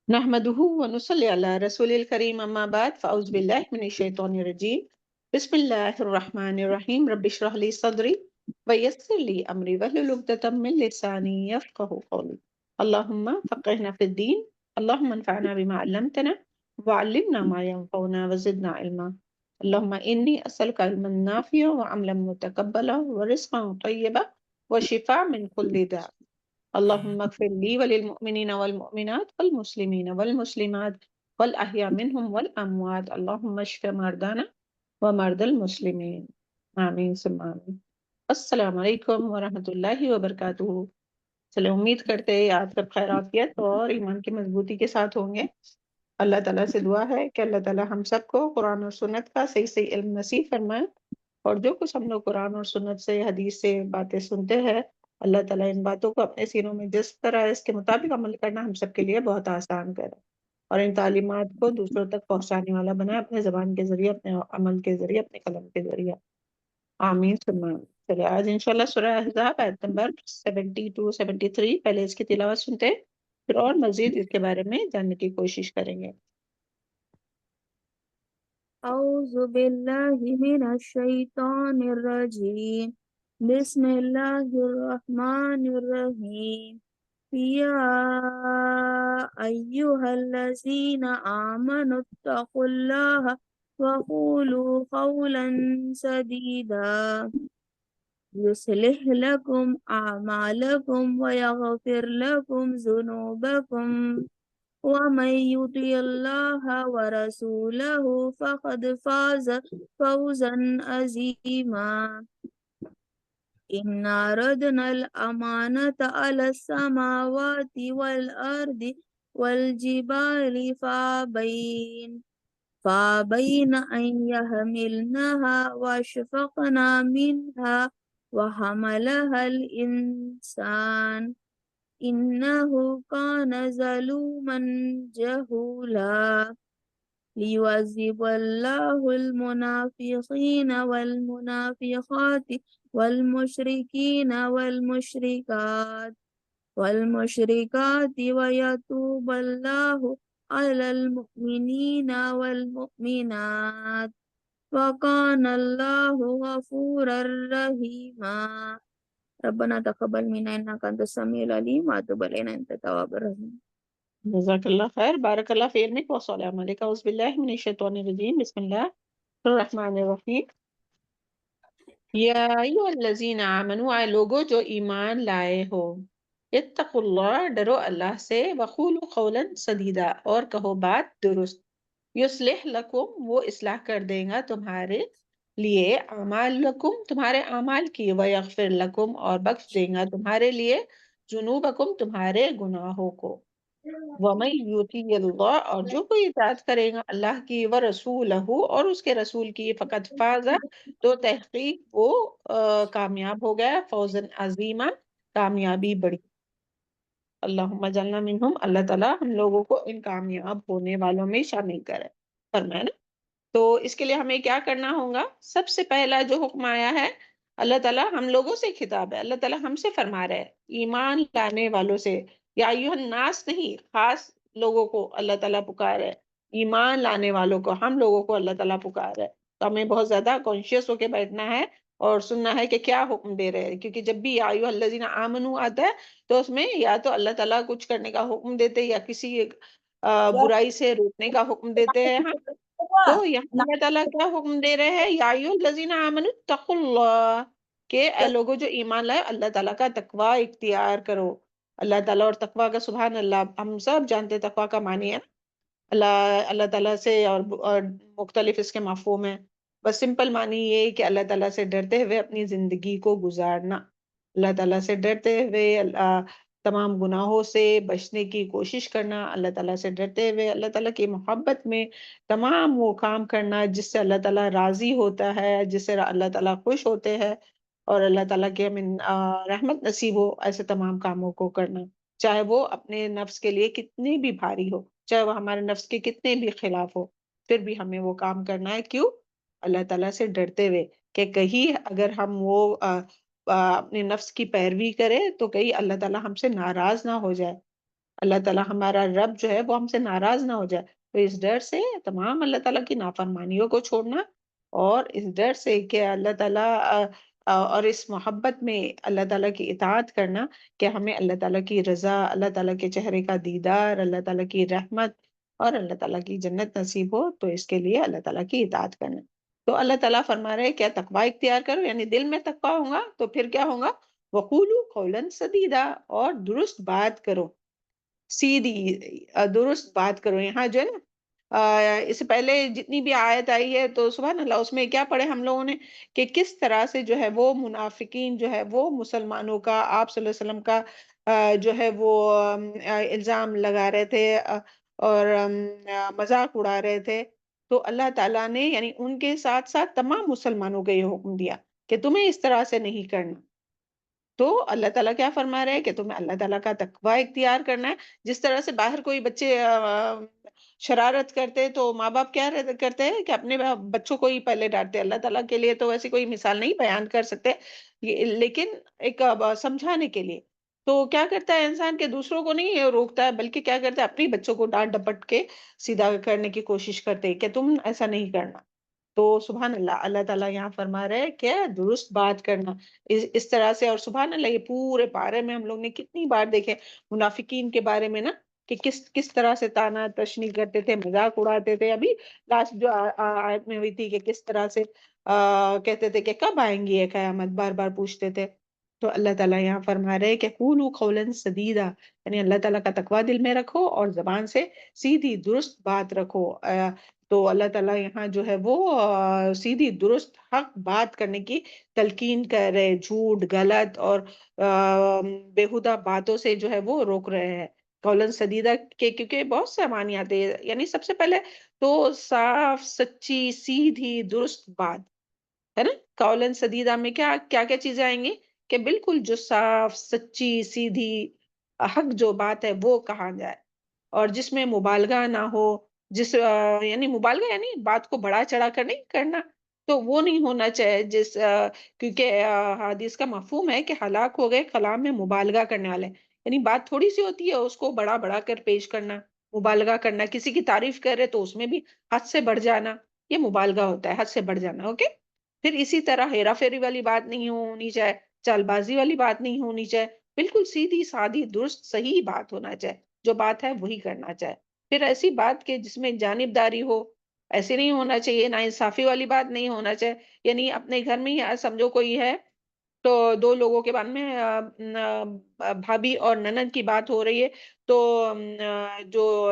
نحمده ونصلي على رسول الكريم أما بعد فأعوذ بالله من الشيطان الرجيم بسم الله الرحمن الرحيم رب اشرح لي صدري ويسر لي أمري واحلل عقدة من لساني يفقهوا قولي اللهم فقهنا في الدين اللهم انفعنا بما علمتنا وعلمنا ما ينفعنا وزدنا علما اللهم إني أسألك علما نافعا وعملا متقبلا ورزقا طيبا وشفاء من كل داء اللهم اغفر لي وللمؤمنين والمؤمنات والمسلمين والمسلمات والأحياء منهم والأموات اللهم اشف مرضانا ومرضى المسلمين آمین ثم آمین۔ السلام علیکم ورحمۃ اللہ وبرکاتہ۔ چلے امید کرتے ہیں آپ سب خیرافیت اور ایمان کی مضبوطی کے ساتھ ہوں گے۔ اللہ تعالیٰ سے دعا ہے کہ اللہ تعالیٰ ہم سب کو قرآن اور سنت کا صحیح صحیح علم نصیب فرمائے، اور جو کچھ ہم لوگ قرآن اور سنت سے حدیث سے باتیں سنتے ہیں، اللہ تعالیٰ ان باتوں کو اپنے سینوں میں جس طرح اس کے مطابق عمل کرنا ہم سب کے لیے بہت آسان کرے، اور ان تعلیمات کو دوسروں تک پہنچانے والا بنائے، اپنے زبان کے ذریعے، اپنے عمل کے ذریعے، اپنے قلم کے ذریعے۔ آمین ثم آمین۔ چلے آج انشاءاللہ سورہ احزاب آیت نمبر 72 73 پہلے اس کی تلاوت سنتے ہیں، پھر اور مزید اس کے بارے میں جاننے کی کوشش کریں گے۔ اعوذ باللہ من الشیطان الرجیم بسم اللہ الرحمن الرحیم یا ایہا الذین آمنوا اتقوا اللہ وقولوا قولا سدیدا یصلح لکم اعمالکم ویغفر لکم ذنوبکم ومن يطع الله ورسوله فقد فاز فوزا عظيما إنا عرضنا الأمانة على السماوات والأرض والجبال فأبين أن يحملنها وأشفقن منها وحملها الإنسان إنه كان ظلوما جهولا ليعذب الله المنافقين والمنافقات والمشركين والمشركات ويتوب الله على المؤمنين والمؤمنات وكان الله غفورا رحيما ربنا تقبل منا انك انت السميع العليم وتب علينا انت التواب الرحيم۔ جزاک اللہ خیر، بارک اللہ فی علمک والسلام علیکم۔ اعوذ باللہ من الشیطان الرجیم، بسم اللہ الرحمن الرحیم۔ یا ایھا الذین آمنوا، اے لوگو جو ایمان لائے ہو، اتقوا اللہ، ڈرو اللہ سے، وقولوا قولا سدیدا، اور کہو بات درست، یصلح لکم، وہ اصلاح کر دے گا تمہارے لیے، اعمالکم، تمہارے اعمال کی، ویغفر لکم، اور بخش دے گا تمہارے لیے، ذنوبکم، تمہارے گناہوں کو۔ وَمَن یُطِعِ اللَّهَ، اور جو کوئی اطاعت کرے گا اللہ کی، وَرَسُولَهُ، اور اس کے رسول کی، فقط فاز، تو تحقیق وہ کامیاب ہو گیا، فوزن عظیمہ، کامیابی بڑی۔ اللہم اجعلنا منہم، اللہ تعالیٰ ہم لوگوں کو ان کامیاب ہونے والوں میں شامل کرے، فرمائے نا۔ تو اس کے لیے ہمیں کیا کرنا ہوگا؟ سب سے پہلا جو حکم آیا ہے، اللہ تعالیٰ ہم لوگوں سے خطاب ہے، اللہ تعالیٰ ہم سے فرما رہے ہیں، ایمان لانے والوں سے، یا ایھا الناس نہیں، خاص لوگوں کو اللہ تعالیٰ پکار ہے، ایمان لانے والوں کو، ہم لوگوں کو اللہ تعالیٰ پکار ہے۔ تو ہمیں بہت زیادہ کانشیس ہو کے بیٹھنا ہے اور سننا ہے کہ کیا حکم دے رہے ہیں، کیونکہ جب بھی یا ایھا الذین آمنوا آتا ہے تو اس میں یا تو اللہ تعالیٰ کچھ کرنے کا حکم دیتے، یا کسی برائی سے روکنے کا حکم دیتے ہیں۔ ہاں، تو یہاں اللہ تعالیٰ کیا حکم دے رہے ہیں؟ یا ایھا الذین آمنوا اتقوا اللہ، کہ اے لوگوں جو ایمان لائے، اللہ تعالیٰ کا تقوی اختیار کرو۔ اللہ تعالیٰ اور تقوی کا، سبحان اللہ، ہم سب جانتے ہیں تقوی کا معنی ہے اللہ تعالیٰ سے، اور مختلف اس کے مفہوم ہیں۔ بس سمپل معنی یہ ہے کہ اللہ تعالیٰ سے ڈرتے ہوئے اپنی زندگی کو گزارنا، اللہ تعالیٰ سے ڈرتے ہوئے تمام گناہوں سے بچنے کی کوشش کرنا، اللہ تعالیٰ سے ڈرتے ہوئے اللہ تعالیٰ کی محبت میں تمام وہ کام کرنا جس سے اللہ تعالیٰ راضی ہوتا ہے، جس سے اللہ تعالیٰ خوش ہوتے ہیں، اور اللہ تعالیٰ کے ہمیں رحمت نصیب ہو، ایسے تمام کاموں کو کرنا، چاہے وہ اپنے نفس کے لیے کتنی بھی بھاری ہو، چاہے وہ ہمارے نفس کے کتنے بھی خلاف ہو، پھر بھی ہمیں وہ کام کرنا ہے۔ کیوں؟ اللہ تعالیٰ سے ڈرتے ہوئے، کہ کہیں اگر ہم وہ اپنے نفس کی پیروی کرے تو کہیں اللہ تعالیٰ ہم سے ناراض نہ ہو جائے۔ اللہ تعالیٰ ہمارا رب جو ہے وہ ہم سے ناراض نہ ہو جائے. تو اس ڈر سے تمام اللہ تعالیٰ کی نافرمانیوں کو چھوڑنا، اور اس ڈر سے کہ اللہ تعالیٰ اور اس محبت میں اللہ تعالیٰ کی اطاعت کرنا کہ ہمیں اللہ تعالیٰ کی رضا، اللہ تعالیٰ کے چہرے کا دیدار، اللہ تعالیٰ کی رحمت اور اللہ تعالیٰ کی جنت نصیب ہو، تو اس کے لیے اللہ تعالیٰ کی اطاعت کرنا. تو اللہ تعالیٰ فرما رہے کیا تقوی اختیار کرو، یعنی دل میں تقوی ہوگا تو پھر کیا ہوگا، وقولو قولا سدیدا، اور درست بات کرو، سیدھی درست بات کرو. یہاں جو ہے نا اس سے پہلے جتنی بھی آیت آئی ہے تو سبحان اللہ اس میں کیا پڑھے ہم لوگوں نے کہ کس طرح سے جو ہے وہ منافقین جو ہے وہ مسلمانوں کا، آپ صلی اللہ علیہ وسلم کا جو ہے وہ الزام لگا رہے تھے اور مذاق اڑا رہے تھے. تو اللہ تعالیٰ نے یعنی ان کے ساتھ ساتھ تمام مسلمانوں کو یہ حکم دیا کہ تمہیں اس طرح سے نہیں کرنا. تو اللہ تعالیٰ کیا فرما رہے ہیں کہ تمہیں اللہ تعالیٰ کا تقوی اختیار کرنا ہے. جس طرح سے باہر کوئی بچے شرارت کرتے تو ماں باپ کیا کرتے ہیں کہ اپنے بچوں کو ہی پہلے ڈانٹتے. اللہ تعالیٰ کے لیے تو ویسی کوئی مثال نہیں بیان کر سکتے، لیکن ایک سمجھانے کے لیے تو کیا کرتا ہے انسان کہ دوسروں کو نہیں روکتا ہے، بلکہ کیا کرتا ہے اپنے بچوں کو ڈانٹ ڈپٹ کے سیدھا کرنے کی کوشش کرتے کہ تم ایسا نہیں کرنا. تو سبحان اللہ، اللہ تعالیٰ یہاں فرما رہے کہ درست بات کرنا اس طرح سے. اور سبحان اللہ یہ پورے پارے میں ہم لوگ نے کتنی بار دیکھے منافقین کے بارے میں نا کہ کس طرح سے تانا تشنی کرتے تھے، مذاق اڑاتے تھے. ابھی لاسٹ جو آیت میں ہوئی تھی کہ کس طرح سے کہتے تھے کہ کب آئیں گی یہ قیامت، بار بار پوچھتے تھے. تو اللہ تعالیٰ یہاں فرما رہے کہ قولوا قولا سدیدا، یعنی اللہ تعالیٰ کا تقوی دل میں رکھو اور زبان سے سیدھی درست بات رکھو. تو اللہ تعالیٰ یہاں جو ہے وہ سیدھی درست حق بات کرنے کی تلقین کر رہے، جھوٹ غلط اور بےہودہ باتوں سے جو ہے وہ روک رہے ہیں. قولاً سدیدہ کے کیونکہ بہت سے معنی آتے ہیں، یعنی سب سے پہلے تو صاف سچی سیدھی درست بات ہے نا. قولاً سدیدہ میں کیا کیا کیا چیزیں آئیں گی کہ بالکل جو صاف سچی سیدھی حق جو بات ہے وہ کہا جائے، اور جس میں مبالغہ نہ ہو، یعنی مبالغہ یعنی بات کو بڑا چڑھا کر نہیں کرنا، تو وہ نہیں ہونا چاہیے. کیونکہ حدیث کا مفہوم ہے کہ ہلاک ہو گئے کلام میں مبالغہ کرنے والے، یعنی بات تھوڑی سی ہوتی ہے اس کو بڑا بڑا کر پیش کرنا، مبالغہ کرنا. کسی کی تعریف کر رہے تو اس میں بھی حد سے بڑھ جانا، یہ مبالغہ ہوتا ہے، حد سے بڑھ جانا. اوکے. پھر اسی طرح ہیرا پھیری والی بات نہیں ہونی چاہیے، چال بازی والی بات نہیں ہونی چاہیے، بالکل سیدھی سادھی درست صحیح بات ہونا چاہیے، جو بات ہے وہی کرنا چاہے. پھر ایسی بات کے جس میں جانبداری ہو، ایسے نہیں ہونا چاہیے. نا انصافی والی بات نہیں ہونا چاہیے، یعنی اپنے گھر میں ہی سمجھو کوئی ہے تو دو لوگوں کے بارے میں بھابھی اور ننند کی بات ہو رہی ہے، تو جو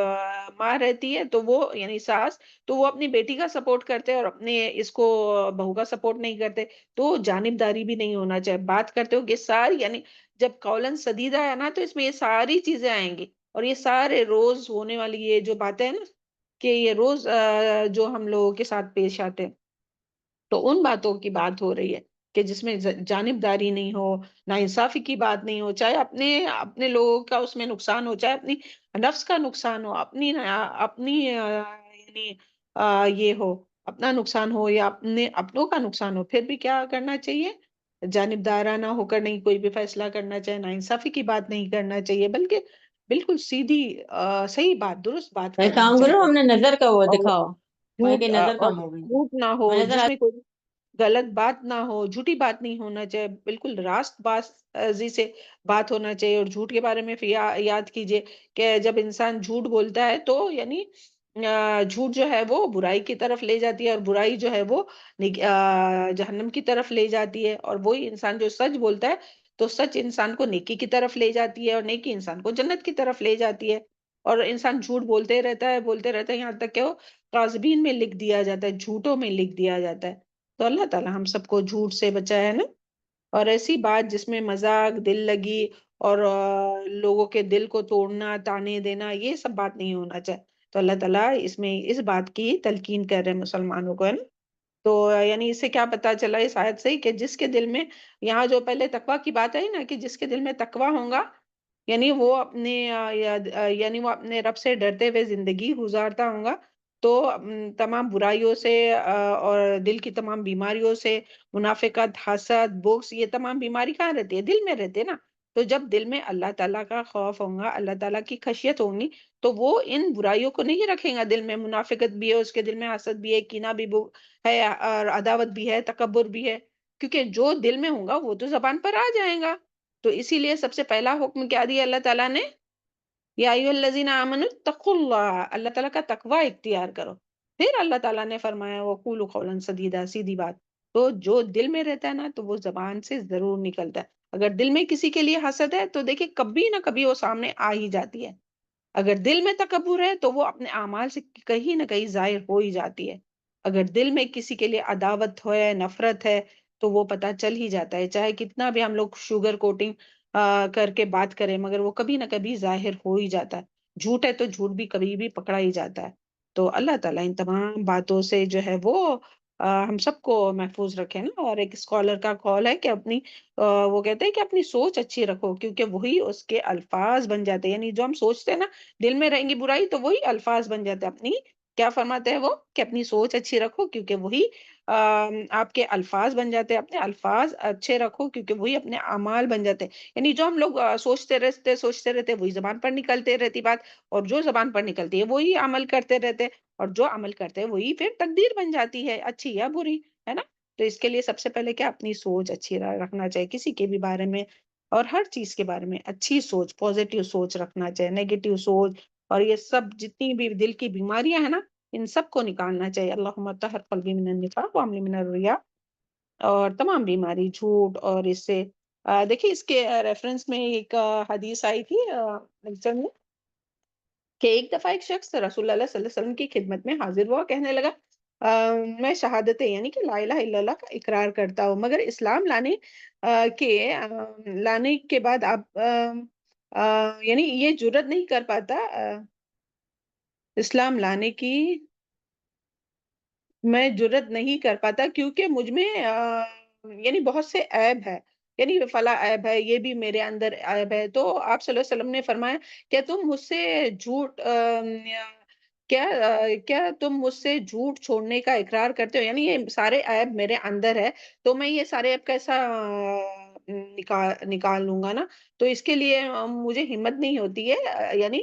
ماں رہتی ہے تو وہ یعنی ساس، تو وہ اپنی بیٹی کا سپورٹ کرتے اور اپنے اس کو بہو کا سپورٹ نہیں کرتے. تو جانبداری بھی نہیں ہونا چاہیے. بات کرتے ہو یہ ساری یعنی جب قولاً سدیدہ ہے نا تو اس میں یہ ساری چیزیں آئیں گی، اور یہ سارے روز ہونے والی یہ جو باتیں ہیں نا کہ یہ روز جو ہم لوگوں کے ساتھ پیش آتے ہیں، تو ان باتوں کی بات ہو رہی ہے کہ جس میں جانبداری نہیں ہو، نا انصافی کی بات نہیں ہو، چاہے اپنے لوگوں کا اس میں نقصان ہو، چاہے اپنی نفس کا نقصان ہو، اپنی یعنی یہ ہو، اپنا نقصان ہو یا اپنوں کا نقصان ہو، پھر بھی کیا کرنا چاہیے، جانبدارانہ ہو کر نہیں کوئی بھی فیصلہ کرنا چاہیے، نا انصافی کی بات نہیں کرنا چاہیے، بلکہ بالکل سیدھی صحیح بات درست بات بھائی کرنا کام کرو، چاہیے. ہم نے نظر کا وہ اور دکھاؤ، بھائی کی نظر کم ہو گئی. جھوٹ نہ ہو، نظر جس میں کوئی غلط بات نہ ہو، جھوٹی بات نہیں ہونا چاہیے، بالکل راست بازی سے بات ہونا چاہیے. اور جھوٹ کے بارے میں پھر یاد کیجئے کہ جب انسان جھوٹ بولتا ہے تو یعنی جھوٹ جو ہے وہ برائی کی طرف لے جاتی ہے، اور برائی جو ہے وہ جہنم کی طرف لے جاتی ہے. اور وہی انسان جو سچ بولتا ہے تو سچ انسان کو نیکی کی طرف لے جاتی ہے، اور نیکی انسان کو جنت کی طرف لے جاتی ہے. اور انسان جھوٹ بولتے رہتا ہے یہاں تک کہ وہ قاذبین میں لکھ دیا جاتا ہے، جھوٹوں میں لکھ دیا جاتا ہے. تو اللہ تعالیٰ ہم سب کو جھوٹ سے بچائے نا. اور ایسی بات جس میں مذاق، دل لگی اور لوگوں کے دل کو توڑنا، تانے دینا، یہ سب بات نہیں ہونا چاہیے. تو اللہ تعالیٰ اس بات کی تلقین کر رہے ہیں مسلمانوں کو، ہے نا. تو یعنی اس سے کیا پتا چلا اس آیت سے کہ جس کے دل میں، یہاں جو پہلے تقوی کی بات ہے نا کہ جس کے دل میں تقوی ہوگا، یعنی وہ اپنے رب سے ڈرتے ہوئے زندگی گزارتا ہوگا، تو تمام برائیوں سے اور دل کی تمام بیماریوں سے، منافقت، حسد، بغض، یہ تمام بیماری کہاں رہتی ہے؟ دل میں رہتی ہے نا. تو جب دل میں اللہ تعالیٰ کا خوف ہوگا، اللہ تعالیٰ کی خشیت ہوگی، تو وہ ان برائیوں کو نہیں رکھے گا دل میں. منافقت بھی ہے اس کے دل میں، حسد بھی ہے، کینہ بھی ہے، اور عداوت بھی ہے، تکبر بھی ہے. کیونکہ جو دل میں ہوگا وہ تو زبان پر آ جائے گا. تو اسی لیے سب سے پہلا حکم کیا دیا اللہ تعالیٰ نے؟ یا ایھا الذین آمنوا اتقوا اللہ، اللہ تعالیٰ کا تقوی اختیار کرو. پھر اللہ تعالیٰ نے فرمایا وقولوا قولا سدیدا، سیدھی بات. تو جو دل میں رہتا ہے نا تو وہ زبان سے ضرور نکلتا ہے. اگر دل میں کسی کے لیے حسد ہے تو دیکھیں کبھی نہ کبھی وہ سامنے آ ہی جاتی ہے. اگر دل میں تکبر ہے تو وہ اپنے اعمال سے کہیں نہ کہیں ظاہر ہو ہی جاتی ہے. اگر دل میں کسی کے لیے عداوت ہے، نفرت ہے، تو وہ پتہ چل ہی جاتا ہے. چاہے کتنا بھی ہم لوگ شوگر کوٹنگ کر کے بات کریں، مگر وہ کبھی نہ کبھی ظاہر ہو ہی جاتا ہے. جھوٹ ہے تو جھوٹ بھی کبھی بھی پکڑا ہی جاتا ہے. تو اللہ تعالیٰ ان تمام باتوں سے جو ہے وہ ہم سب کو محفوظ رکھے نا. اور ایک اسکالر کا قول ہے کہ اپنی وہ کہتے ہیں کہ اپنی سوچ اچھی رکھو، کیونکہ وہی اس کے الفاظ بن جاتے ہیں. یعنی جو ہم سوچتے ہیں نا دل میں رہیں گی برائی تو وہی الفاظ بن جاتے ہیں. اپنی کیا فرماتے ہیں وہ کہ اپنی سوچ اچھی رکھو کیونکہ وہی آپ کے الفاظ بن جاتے ہیں. اپنے الفاظ اچھے رکھو کیونکہ وہی اپنے اعمال بن جاتے ہیں. یعنی جو ہم لوگ سوچتے رہتے وہی زبان پر نکلتے رہتی بات، اور جو زبان پر نکلتی ہے وہی عمل کرتے رہتے، اور جو عمل کرتے ہیں وہی پھر تقدیر بن جاتی ہے، اچھی یا بری، ہے نا. تو اس کے لیے سب سے پہلے کیا اپنی سوچ اچھی رکھنا چاہیے کسی کے بھی بارے میں، اور ہر چیز کے بارے میں اچھی سوچ، پازیٹیو سوچ رکھنا چاہیے. نیگیٹو سوچ اور یہ سب جتنی بھی دل کی بیماریاں ہیں نا ان سب کو نکالنا چاہیے. اللہم طہر قلبی من النفاق وعملی من الریا. اور تمام بیماری، جھوٹ، اور اس سے دیکھیے اس کے ریفرنس میں ایک حدیث آئی تھی لیکچر میں، کہ ایک دفعہ ایک شخص رسول اللہ صلی اللہ علیہ وسلم کی خدمت میں حاضر ہوا، کہنے لگا میں شہادتیں یعنی کہ لا الہ الا اللہ کا اقرار کرتا ہوں، مگر اسلام لانے کے بعد آپ یعنی یہ جرت نہیں کر پاتا اسلام لانے کی میں جرت نہیں کر پاتا کیونکہ مجھ میں یعنی بہت سے عیب ہے، یعنی فلاں عیب ہے، یہ بھی میرے اندر عیب ہے. تو آپ صلی اللہ علیہ وسلم نے فرمایا کیا تم مجھ سے جھوٹ کیا تم مجھ سے جھوٹ چھوڑنے کا اقرار کرتے ہو؟ یعنی یہ سارے عیب میرے اندر ہے تو میں یہ سارے عیب کیسا نکال لوں گا نا. تو اس کے لیے مجھے ہمت نہیں ہوتی ہے یعنی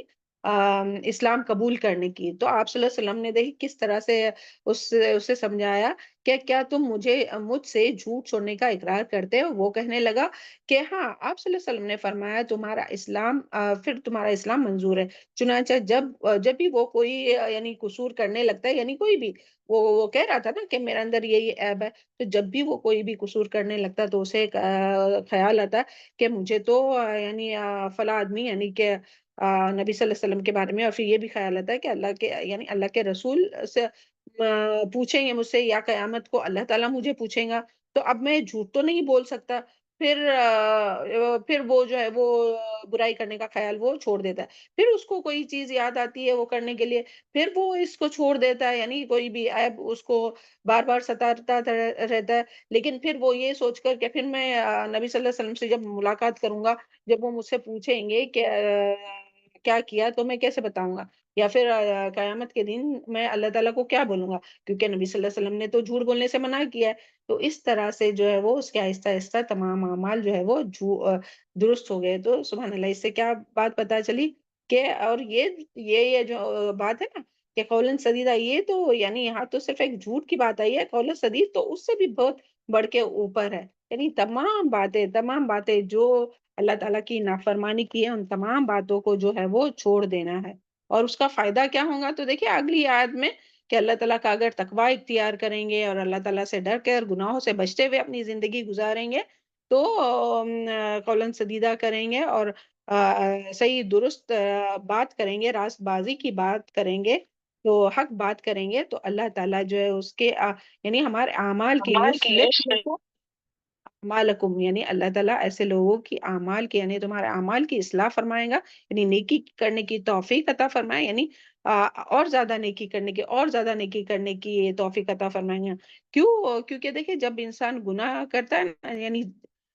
اسلام قبول کرنے کی. تو آپ صلی اللہ علیہ وسلم نے دیکھی کس طرح سے اسے سمجھایا کہ کیا تم مجھ سے جھوٹ چھوڑنے کا اقرار کرتے ہو؟ وہ کہنے لگا کہ ہاں. آپ صلی اللہ علیہ وسلم نے فرمایا پھر تمہارا اسلام منظور ہے. چنانچہ جب بھی وہ کوئی یعنی قصور کرنے لگتا ہے، یعنی کوئی بھی وہ کہہ رہا تھا نا کہ میرے اندر یہ عیب ہے، تو جب بھی وہ کوئی بھی قصور کرنے لگتا تو اسے ایک خیال آتا کہ مجھے تو یعنی فلاں آدمی یعنی کہ نبی صلی اللہ علیہ وسلم کے بارے میں، اور پھر یہ بھی خیال آتا ہے کہ اللہ کے رسول سے پوچھیں گے مجھ سے، یا قیامت کو اللہ تعالیٰ مجھے پوچھیں گا، تو اب میں جھوٹ تو نہیں بول سکتا. پھر وہ جو ہے وہ برائی کرنے کا خیال وہ چھوڑ دیتا ہے. پھر اس کو کوئی چیز یاد آتی ہے وہ کرنے کے لیے، پھر وہ اس کو چھوڑ دیتا ہے، یعنی کوئی بھی عیب اس کو بار بار ستاتا رہتا ہے. لیکن پھر وہ یہ سوچ کر کہ پھر میں نبی صلی اللہ علیہ وسلم سے جب ملاقات کروں گا، جب وہ مجھ سے پوچھیں گے کہ کیا کیا تو میں کیسے بتاؤں گا، یا پھر قیامت کے دن میں اللہ تعالیٰ کو کیا بولوں گا، کیونکہ نبی صلی اللہ علیہ وسلم نے تو جھوٹ بولنے سے منع کیا ہے. تو اس طرح سے جو ہے وہ اس کے آہستہ آہستہ تمام اعمال جو ہے وہ درست ہو گئے. تو سبحان اللہ، اس سے کیا بات پتہ چلی کہ اور یہ جو بات ہے نا کہ قولاً سدیدہ، یہ تو یعنی یہاں تو صرف ایک جھوٹ کی بات آئی ہے، قولاً سدید تو اس سے بھی بہت بڑھ کے اوپر ہے. یعنی تمام باتیں جو اللہ تعالیٰ کی نافرمانی کی ہے ان تمام باتوں کو جو ہے وہ چھوڑ دینا ہے. اور اس کا فائدہ کیا ہوگا تو دیکھیں اگلی آیت میں کہ اللہ تعالیٰ کا اگر تقوی اختیار کریں گے اور اللہ تعالیٰ سے ڈر کے اور گناہوں سے بچتے ہوئے اپنی زندگی گزاریں گے تو قولاً سدیدہ کریں گے اور صحیح درست بات کریں گے، راست بازی کی بات کریں گے، تو حق بات کریں گے، تو اللہ تعالیٰ جو ہے اس کے یعنی ہمارے اعمال کی اعمالکم، یعنی اللہ تعالیٰ ایسے لوگوں کی اعمال کی یعنی تمہارے اعمال کی اصلاح فرمائے گا، یعنی نیکی کرنے کی توفیق عطا فرمائے، یعنی اور زیادہ نیکی کرنے کی توفیق عطا فرمائیں گے. کیونکہ دیکھیں جب انسان گناہ کرتا ہے نا، یعنی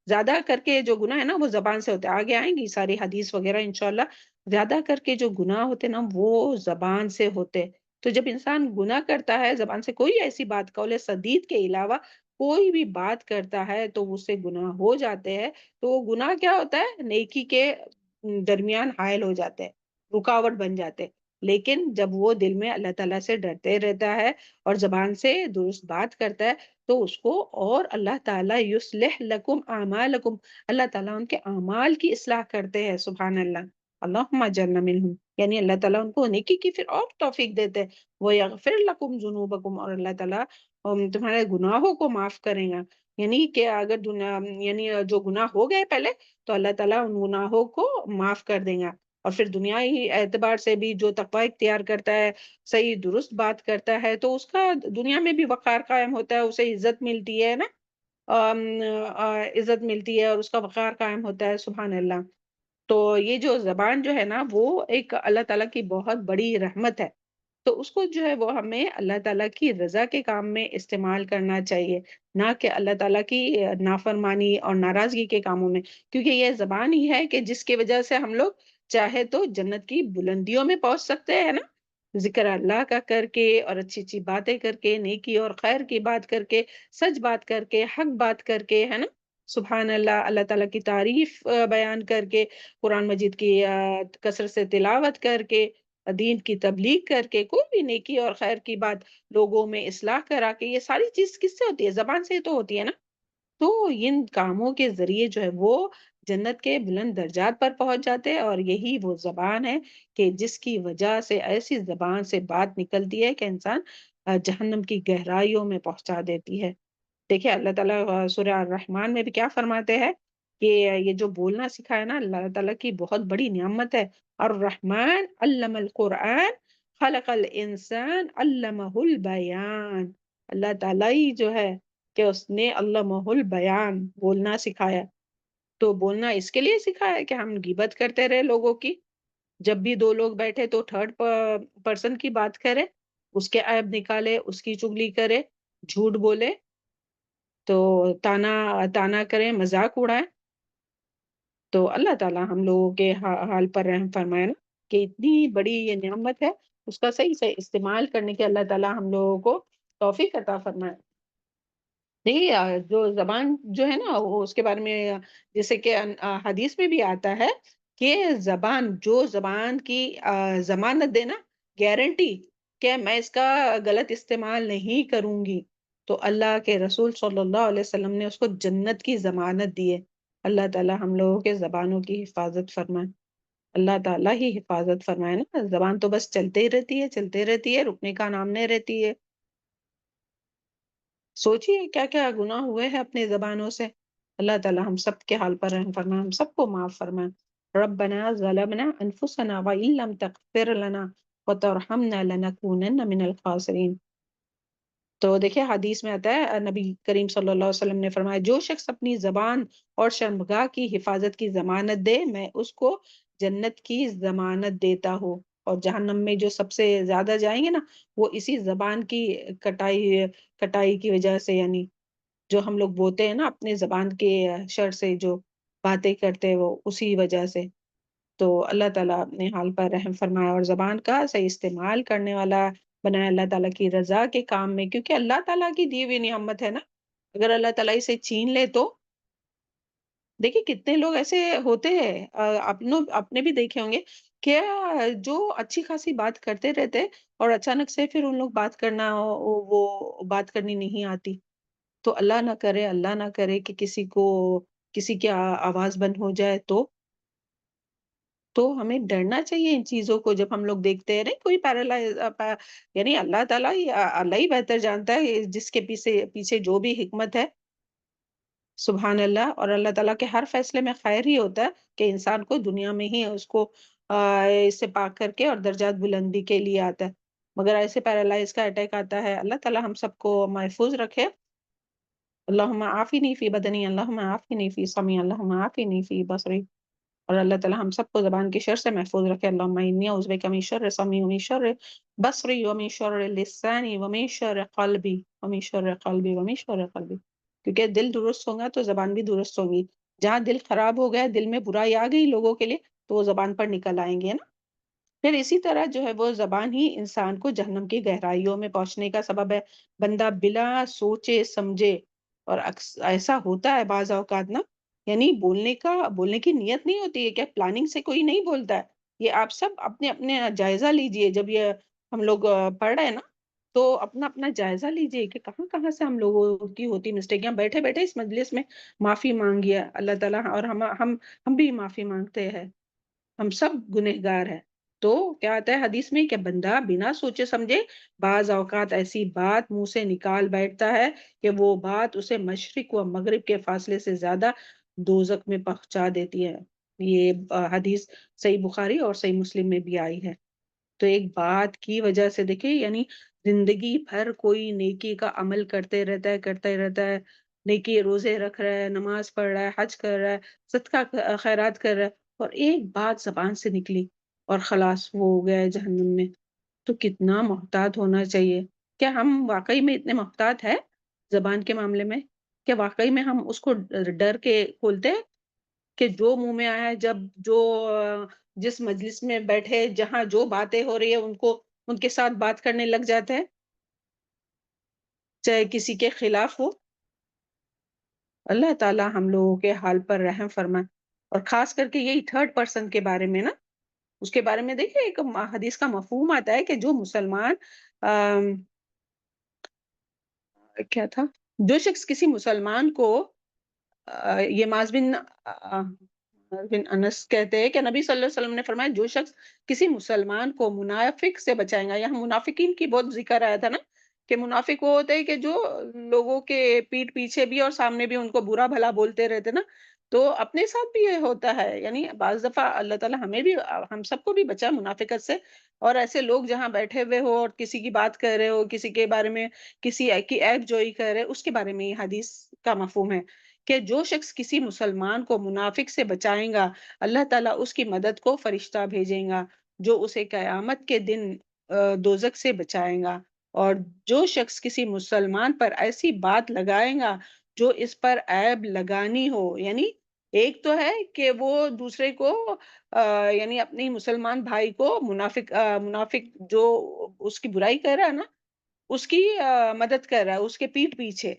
زیادہ کر کے جو گناہ ہے نا وہ زبان سے ہوتے ہیں، آگے آئیں گی ساری حدیث وغیرہ انشاءاللہ. زیادہ کر کے جو گناہ ہوتے نا وہ زبان سے ہوتے. تو جب انسان گناہ کرتا ہے زبان سے کوئی ایسی بات قول سدید کے علاوہ کوئی بھی بات کرتا ہے تو اس سے گناہ ہو جاتے ہیں، تو وہ گناہ کیا ہوتا ہے؟ نیکی کے درمیان حائل ہو جاتے ہیں، رکاوٹ بن جاتے ہیں۔ لیکن جب وہ دل میں اللہ تعالیٰ سے ڈرتے رہتا ہے اور زبان سے درست بات کرتا ہے تو اس کو، اور اللہ تعالیٰ یصلح لکم اعمالکم، اللہ تعالیٰ ان کے اعمال کی اصلاح کرتے ہیں، سبحان اللہ، اللہم اجرنا منہم، یعنی اللہ تعالیٰ ان کو نیکی کی پھر اور توفیق دیتے ہیں، وہ یغفر لکم ذنوبکم، اور اللہ تعالیٰ تمہارے گناہوں کو معاف کرے گا، یعنی کہ اگر یعنی جو گناہ ہو گئے پہلے تو اللہ تعالیٰ ان گناہوں کو معاف کر دے گا، اور پھر دنیائی اعتبار سے بھی جو تقوی اختیار کرتا ہے، صحیح درست بات کرتا ہے، تو اس کا دنیا میں بھی وقار قائم ہوتا ہے، اسے عزت ملتی ہے نا، عزت ملتی ہے اور اس کا وقار قائم ہوتا ہے، سبحان اللہ۔ تو یہ جو زبان جو ہے نا وہ ایک اللہ تعالیٰ کی بہت بڑی رحمت ہے، تو اس کو جو ہے وہ ہمیں اللہ تعالیٰ کی رضا کے کام میں استعمال کرنا چاہیے، نہ کہ اللہ تعالیٰ کی نافرمانی اور ناراضگی کے کاموں میں، کیونکہ یہ زبان ہی ہے کہ جس کی وجہ سے ہم لوگ چاہے تو جنت کی بلندیوں میں پہنچ سکتے ہیں نا، ذکر اللہ کا کر کے اور اچھی اچھی باتیں کر کے، نیکی اور خیر کی بات کر کے، سچ بات کر کے، حق بات کر کے، ہے نا، سبحان اللہ، اللہ تعالیٰ کی تعریف بیان کر کے، قرآن مجید کی کثرت سے تلاوت کر کے، دین کی تبلیغ کر کے، کوئی بھی نیکی اور خیر کی بات لوگوں میں اصلاح کرا کے، یہ ساری چیز کس سے ہوتی ہے؟ زبان سے تو ہوتی ہے نا۔ تو ان کاموں کے ذریعے جو ہے وہ جنت کے بلند درجات پر پہنچ جاتے ہیں، اور یہی وہ زبان ہے کہ جس کی وجہ سے، ایسی زبان سے بات نکلتی ہے کہ انسان جہنم کی گہرائیوں میں پہنچا دیتی ہے۔ دیکھیں اللہ تعالیٰ سورہ الرحمن میں بھی کیا فرماتے ہیں کہ یہ جو بولنا سکھایا نا، اللہ تعالیٰ کی بہت بڑی نعمت ہے۔ الرحمن علم القرآن خلق الانسان علمہ البیان، اللہ تعالیٰ ہی جو ہے کہ اس نے علمہ البیان، بولنا سکھایا۔ تو بولنا اس کے لیے سکھایا کہ ہم غیبت کرتے رہے لوگوں کی، جب بھی دو لوگ بیٹھے تو تھرڈ پرسن کی بات کرے، اس کے عیب نکالے، اس کی چگلی کرے، جھوٹ بولے، تو تانا کریں، مذاق اڑائیں۔ تو اللہ تعالیٰ ہم لوگوں کے حال پر رحم فرمائے نا، کہ اتنی بڑی یہ نعمت ہے، اس کا صحیح سے استعمال کرنے کے اللہ تعالیٰ ہم لوگوں کو توفیق عطا فرمائے۔ دیکھیے جو زبان جو ہے نا وہ اس کے بارے میں جیسے کہ حدیث میں بھی آتا ہے کہ جو زبان کی ضمانت دینا، گارنٹی کہ میں اس کا غلط استعمال نہیں کروں گی، تو اللہ کے رسول صلی اللہ علیہ وسلم نے اس کو جنت کی ضمانت دی ہے۔ اللہ تعالیٰ ہم لوگوں کے زبانوں کی حفاظت فرمائے، اللہ تعالیٰ ہی حفاظت فرمائے نا، زبان تو بس چلتے ہی رہتی ہے، چلتے رہتی ہے، رکنے کا نام نہیں رہتی ہے۔ سوچیے کیا کیا گناہ ہوئے ہیں اپنی زبانوں سے، اللہ تعالیٰ ہم سب کے حال پر رحم فرمائے، ہم سب کو معاف فرمائے۔ ربنا ظلمنا انفسنا وإن لم تغفر لنا وترحمنا لنكونن من الخاسرین۔ تو دیکھیں حدیث میں آتا ہے، نبی کریم صلی اللہ علیہ وسلم نے فرمایا جو شخص اپنی زبان اور شرمگاہ کی حفاظت کی ضمانت دے، میں اس کو جنت کی ضمانت دیتا ہوں، اور جہنم میں جو سب سے زیادہ جائیں گے نا وہ اسی زبان کی کٹائی کی وجہ سے، یعنی جو ہم لوگ بولتے ہیں نا اپنے زبان کے شر سے، جو باتیں کرتے ہیں وہ اسی وجہ سے۔ تو اللہ تعالیٰ اپنے حال پر رحم فرمایا اور زبان کا صحیح استعمال کرنے والا بنایا اللہ تعالیٰ کی رضا کے کام میں، کیونکہ اللہ تعالیٰ کی دی ہوئی نعمت ہے نا، اگر اللہ تعالیٰ اسے چھین لے تو دیکھیں کتنے لوگ ایسے ہوتے ہیں، اپنے بھی دیکھے ہوں گے کہ جو اچھی خاصی بات کرتے رہتے اور اچانک سے پھر ان لوگ بات کرنا، وہ بات کرنی نہیں آتی، تو اللہ نہ کرے کہ کسی کی آواز بند ہو جائے، تو ہمیں ڈرنا چاہیے ان چیزوں کو جب ہم لوگ دیکھتے ہیں، نہیں کوئی پیرالائز، یعنی اللہ تعالیٰ اللہ ہی بہتر جانتا ہے جس کے پیچھے جو بھی حکمت ہے، سبحان اللہ، اور اللہ تعالیٰ کے ہر فیصلے میں خیر ہی ہوتا ہے کہ انسان کو دنیا میں ہی اس کو اس سے پاک کر کے اور درجات بلندی کے لیے آتا ہے، مگر ایسے پیرالائز کا اٹیک آتا ہے، اللہ تعالیٰ ہم سب کو محفوظ رکھے۔ اللہم عافنی فی بدنی، اللہم عافنی فی سمعی، اللہم عافنی فی بصری، اور اللہ تعالیٰ ہم سب کو زبان کی شر سے محفوظ رکھے۔ اللہم انی اعوذ بک من شر سمعی ومن شر بصری ومن شر لسانی ومن شر قلبی ومن شر قلبی ومن شر قلبی، کیونکہ دل درست ہوگا تو زبان بھی درست ہوگی، جہاں دل خراب ہو گیا، دل میں برائی آ گئی لوگوں کے لیے، تو وہ زبان پر نکل آئیں گے نا۔ پھر اسی طرح جو ہے وہ زبان ہی انسان کو جہنم کی گہرائیوں میں پہنچنے کا سبب ہے، بندہ بلا سوچے سمجھے اور ایسا ہوتا ہے بعض اوقات نا، یعنی بولنے کی نیت نہیں ہوتی ہے، کیا پلاننگ سے کوئی نہیں بولتا ہے. یہ آپ سب اپنے اپنے جائزہ لیجئے، جب یہ ہم لوگ پڑھ رہے ہیں نا، تو اپنا اپنا جائزہ لیجئے کہ کہاں کہاں سے ہم لوگوں کی ہوتی مسٹیک. یہاں بیٹھے بیٹھے اس مجلس میں معافی مانگیے اللہ تعالیٰ، اور ہم بھی معافی مانگتے ہیں، ہم سب گنہگار ہیں. تو کیا آتا ہے حدیث میں کہ بندہ بنا سوچے سمجھے بعض اوقات ایسی بات منہ سے نکال بیٹھتا ہے کہ وہ بات اسے مشرق و مغرب کے فاصلے سے زیادہ دوزخ میں پہنچا دیتی ہے. یہ حدیث صحیح بخاری اور صحیح مسلم میں بھی آئی ہے. تو ایک بات کی وجہ سے دیکھیں، یعنی زندگی بھر کوئی نیکی کا عمل کرتے رہتا ہے، نیکی روزے رکھ رہا ہے، نماز پڑھ رہا ہے، حج کر رہا ہے، صدقہ خیرات کر رہا ہے، اور ایک بات زبان سے نکلی اور خلاص وہ ہو گیا ہے جہنم میں. تو کتنا محتاط ہونا چاہیے. کیا ہم واقعی میں اتنے محتاط ہیں زبان کے معاملے میں؟ کیا واقعی میں ہم اس کو ڈر کے کھولتے ہیں کہ جو منہ میں آیا ہے، جس مجلس میں بیٹھے جہاں جو باتیں ہو رہی ہے ان کے ساتھ بات کرنے لگ جاتے ہیں، چاہے کسی کے خلاف ہو؟ اللہ تعالی ہم لوگوں کے حال پر رحم فرمائے. اور خاص کر کے یہی تھرڈ پرسن کے بارے میں نا، اس کے بارے میں دیکھیں ایک حدیث کا مفہوم آتا ہے کہ جو مسلمان کیا تھا، جو شخص کسی مسلمان کو یہ معاذ بن انس کہتے ہیں کہ نبی صلی اللہ علیہ وسلم نے فرمایا جو شخص کسی مسلمان کو منافق سے بچائیں گا. یہاں منافقین کی بہت ذکر آیا تھا نا، کہ منافق وہ ہوتے ہیں کہ جو لوگوں کے پیٹ پیچھے بھی اور سامنے بھی ان کو برا بھلا بولتے رہتے نا. تو اپنے ساتھ بھی یہ ہوتا ہے، یعنی بعض دفعہ اللہ تعالیٰ ہم سب کو بھی بچا منافقت سے. اور ایسے لوگ جہاں بیٹھے ہوئے ہو اور کسی کی بات کر رہے ہو، کسی کے بارے میں کسی کی عیب جوئی کر رہے، اس کے بارے میں یہ حدیث کا مفہوم ہے کہ جو شخص کسی مسلمان کو منافق سے بچائیں گا، اللہ تعالیٰ اس کی مدد کو فرشتہ بھیجیں گا جو اسے قیامت کے دن دوزخ سے بچائیں گا. اور جو شخص کسی مسلمان پر ایسی بات لگائیں گا جو اس پر عیب لگانی ہو، یعنی ایک تو ہے کہ وہ دوسرے کو یعنی اپنی مسلمان بھائی کو منافق جو اس کی برائی کر رہا ہے نا، اس کی مدد کر رہا ہے اس کے پیٹ پیچھے،